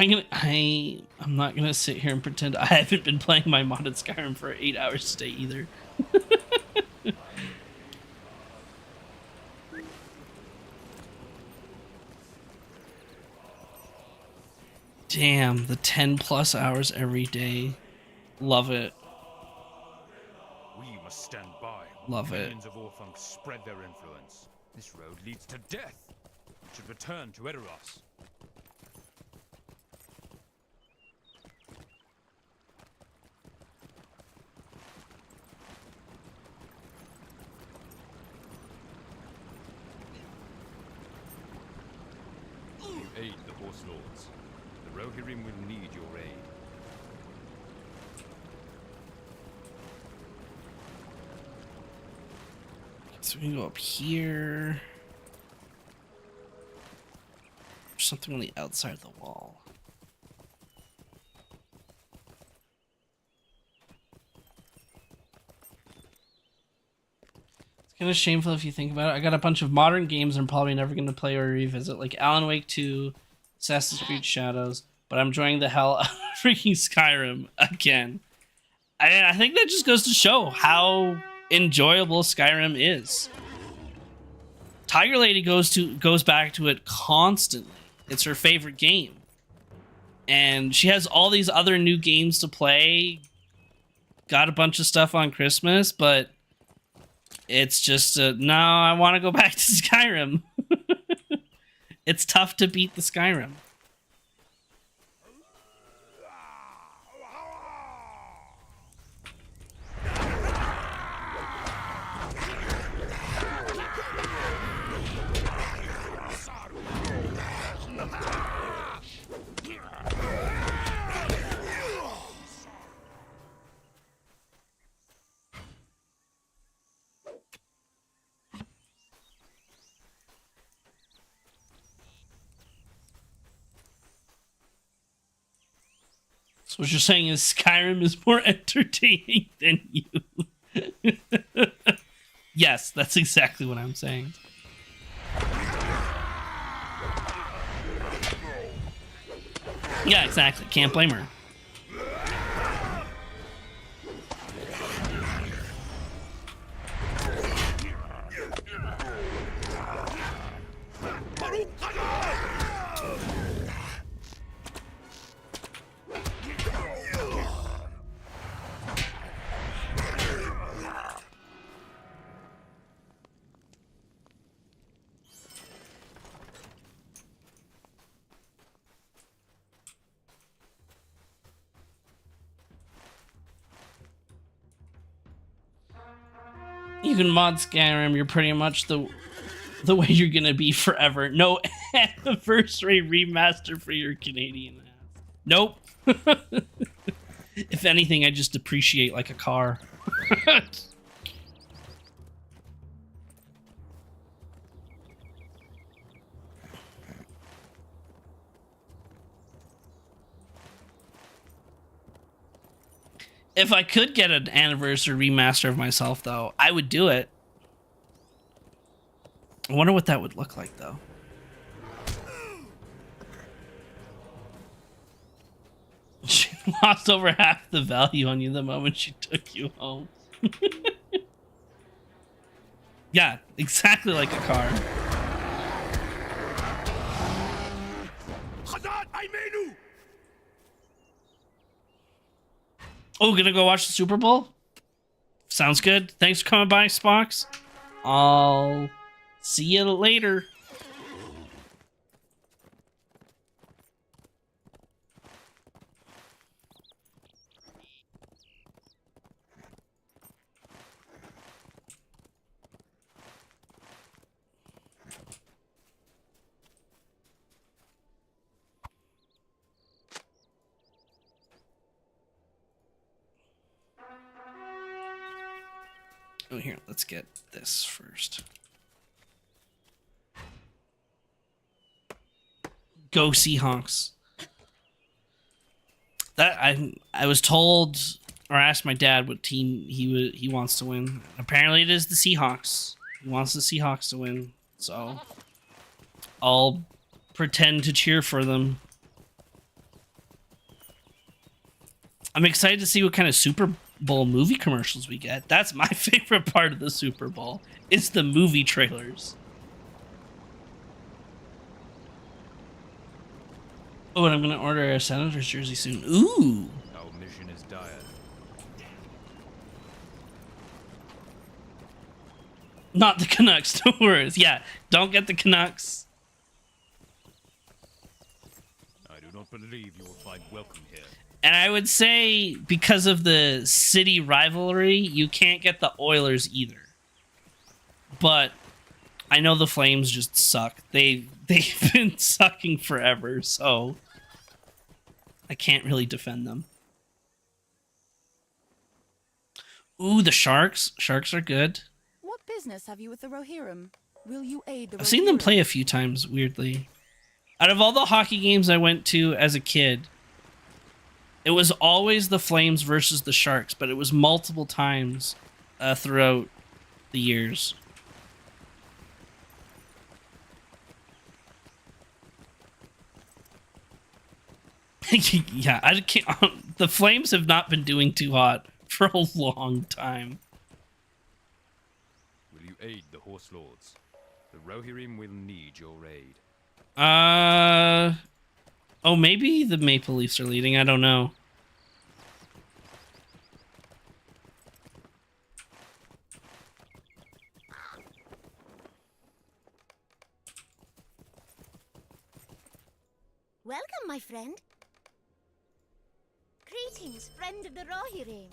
I'm not gonna sit here and pretend I haven't been playing my modded Skyrim for 8 hours today either. Damn, the 10+ hours every day. Love it. We must stand by. Love it. Millions of Orphunks spread their influence. This road leads to death. We should return to Edoras. You aid the Horse Lords. The Rohirrim will need your aid. So we can go up here. There's something on the outside of the wall. It's kind of shameful if you think about it. I got a bunch of modern games I'm probably never going to play or revisit, like Alan Wake 2, Assassin's Creed Shadows, but I'm enjoying the hell out of freaking Skyrim again. I think that just goes to show how enjoyable Skyrim is. Tiger Lady goes back to it constantly. It's her favorite game. And she has all these other new games to play. Got a bunch of stuff on Christmas, but it's just no, I want to go back to Skyrim. It's tough to beat the Skyrim. So what you're saying is Skyrim is more entertaining than you. Yes, that's exactly what I'm saying. Yeah, exactly. Can't blame her. You can mod Skyrim, you're pretty much the way you're gonna be forever. No anniversary remaster for your Canadian ass. Nope. If anything, I just depreciate like a car. If I could get an anniversary remaster of myself, though, I would do it. I wonder what that would look like, though. She lost over half the value on you the moment she took you home. Yeah, exactly like a car. Oh, gonna go watch the Super Bowl? Sounds good. Thanks for coming by, Spox. I'll see you later. Oh, here, let's get this first. Go Seahawks. That I was told or asked my dad what team he wants to win. Apparently it is the Seahawks. He wants the Seahawks to win. So I'll pretend to cheer for them. I'm excited to see what kind of Super Bowl movie commercials we get. That's my favorite part of the Super Bowl. It's the movie trailers. Oh, and I'm gonna order a Senators jersey soon. Ooh. Our mission is dire. Not the Canucks, no worries. Yeah, don't get the Canucks. I do not believe you will find welcome here. And I would say because of the city rivalry, you can't get the Oilers either. But I know the Flames just suck. They've been sucking forever, so I can't really defend them. Ooh, the Sharks. Sharks are good. What business have you with the Rohirrim? Will you aid the I've seen them Rohirrim? play a few times, weirdly. Out of all the hockey games I went to as a kid, it was always the Flames versus the Sharks, but it was multiple times throughout the years. Yeah, I can't. The Flames have not been doing too hot for a long time. Will you aid the Horse Lords? The Rohirrim will need your aid. Oh, maybe the Maple Leafs are leading. I don't know. Welcome, my friend. Greetings, friend of the Rohirrim.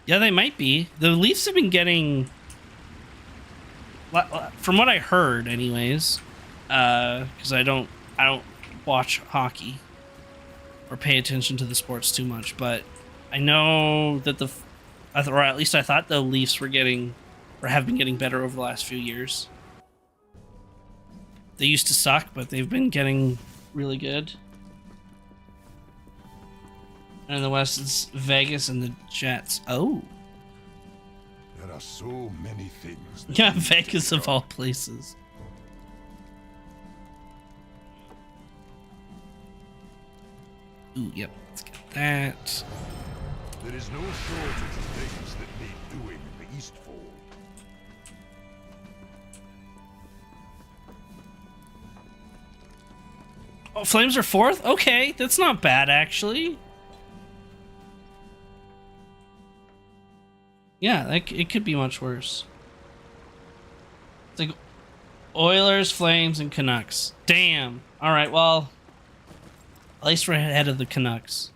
Yeah, they might be. The Leafs have been getting, from what I heard, anyways, because I don't watch hockey or pay attention to the sports too much, but I know that or at least I thought the Leafs were getting, or have been getting better over the last few years. They used to suck, but they've been getting really good. And in the West, it's Vegas and the Jets. Oh. There are so many things. Yeah, Vegas of all places. Ooh, yep. Let's get that. There is no shortage of things that need doing in the Eastfold. Oh, Flames are fourth? Okay, that's not bad, actually. Yeah, it could be much worse. It's like Oilers, Flames, and Canucks. Damn. All right, well, at least we're ahead of the Canucks.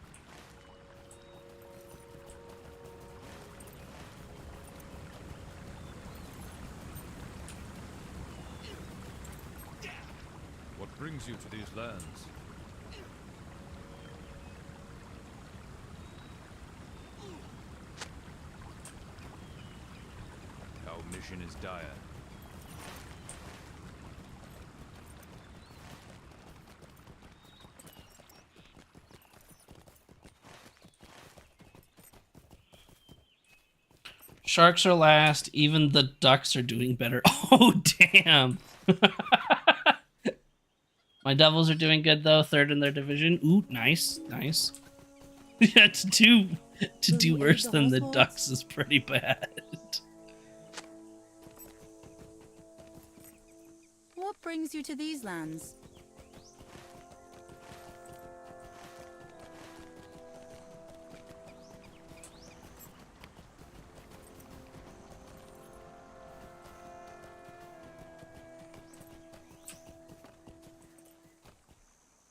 What brings you to these lands? Our mission is dire. Sharks are last. Even the Ducks are doing better. Oh, damn. My Devils are doing good, though. Third in their division. Ooh, nice. Nice. Yeah, to do worse than the Ducks is pretty bad. What brings you to these lands?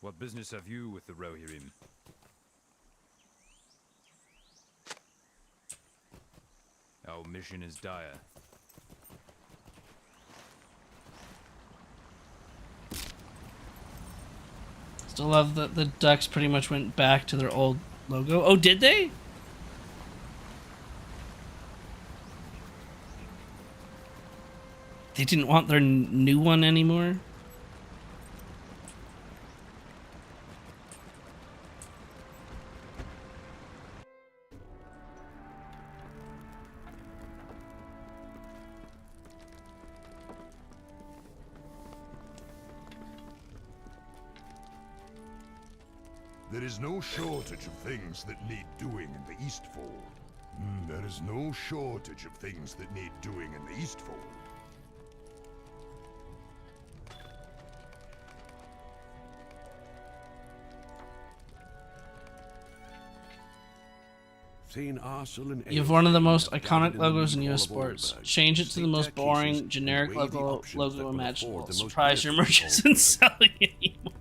What business have you with the Rohirrim? Our mission is dire. Still love that the Ducks pretty much went back to their old logo. Oh, did they? They didn't want their new one anymore? There is no shortage of things that need doing in the Eastfold. There is no shortage of things that need doing in the Eastfold. You have one of the most iconic logos in US sports. Change it to the most boring, generic logo imaginable. Surprise your merchants and selling anymore.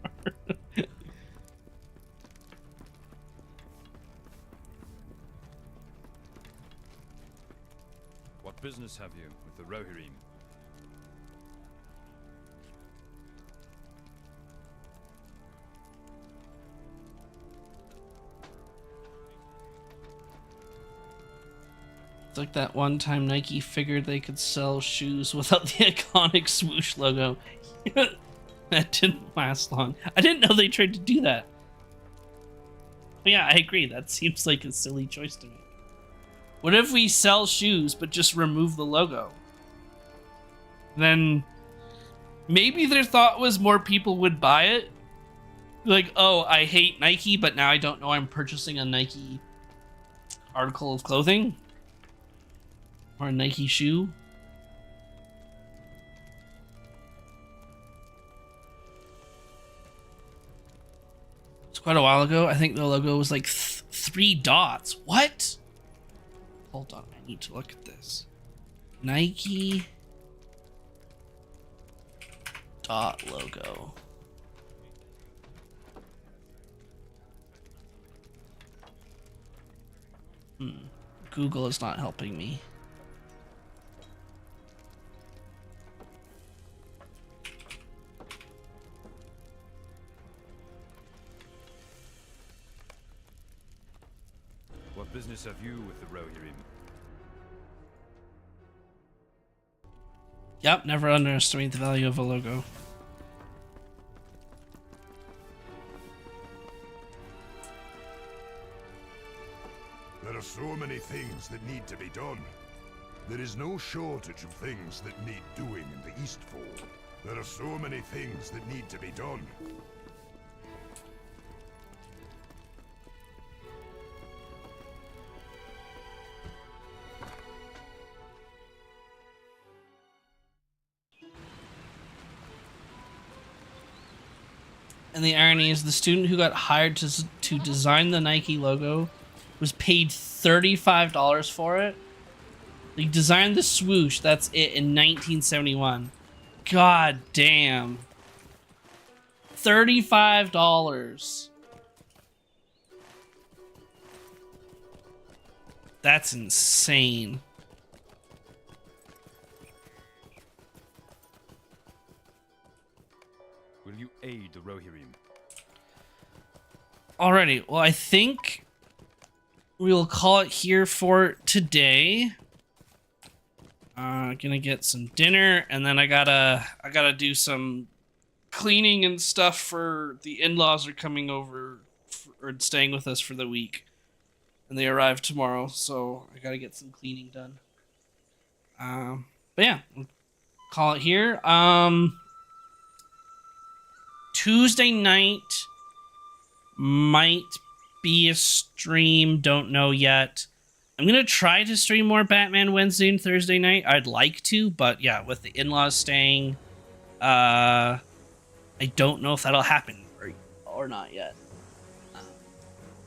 What business have you with the Rohirrim? It's like that one time Nike figured they could sell shoes without the iconic swoosh logo. That didn't last long. I didn't know they tried to do that. But yeah, I agree. That seems like a silly choice to me. What if we sell shoes but just remove the logo? Then maybe their thought was more people would buy it. Like, oh, I hate Nike, but now I don't know I'm purchasing a Nike article of clothing. Or a Nike shoe. It's quite a while ago. I think the logo was like 3 dots. What? Hold on, I need to look at this. Nike dot logo. Google is not helping me. What business have you with the Rohirrim? Yep, never underestimate the value of a logo. There are so many things that need to be done. There is no shortage of things that need doing in the Eastfold. There are so many things that need to be done. And the irony is the student who got hired to design the Nike logo was paid $35 for it. He designed the swoosh, that's it, in 1971. God damn. $35. That's insane. Will you aid the Rohirrim? Alrighty, well, I think we'll call it here for today. Gonna get some dinner, and then I gotta do some cleaning and stuff for the in-laws are coming over or staying with us for the week, and they arrive tomorrow, so I gotta get some cleaning done. But yeah, we'll call it here. Tuesday night might be a stream, don't know yet. I'm gonna try to stream more Batman Wednesday and Thursday night. I'd like to, but yeah, with the in-laws staying, I don't know if that'll happen or not yet.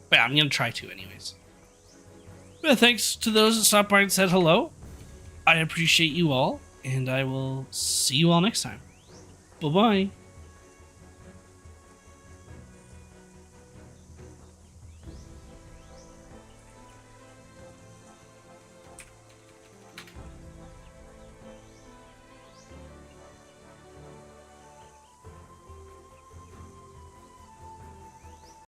But yeah, I'm gonna try to anyways. But thanks to those that stopped by and said hello. I appreciate you all, and I will see you all next time. Bye-bye.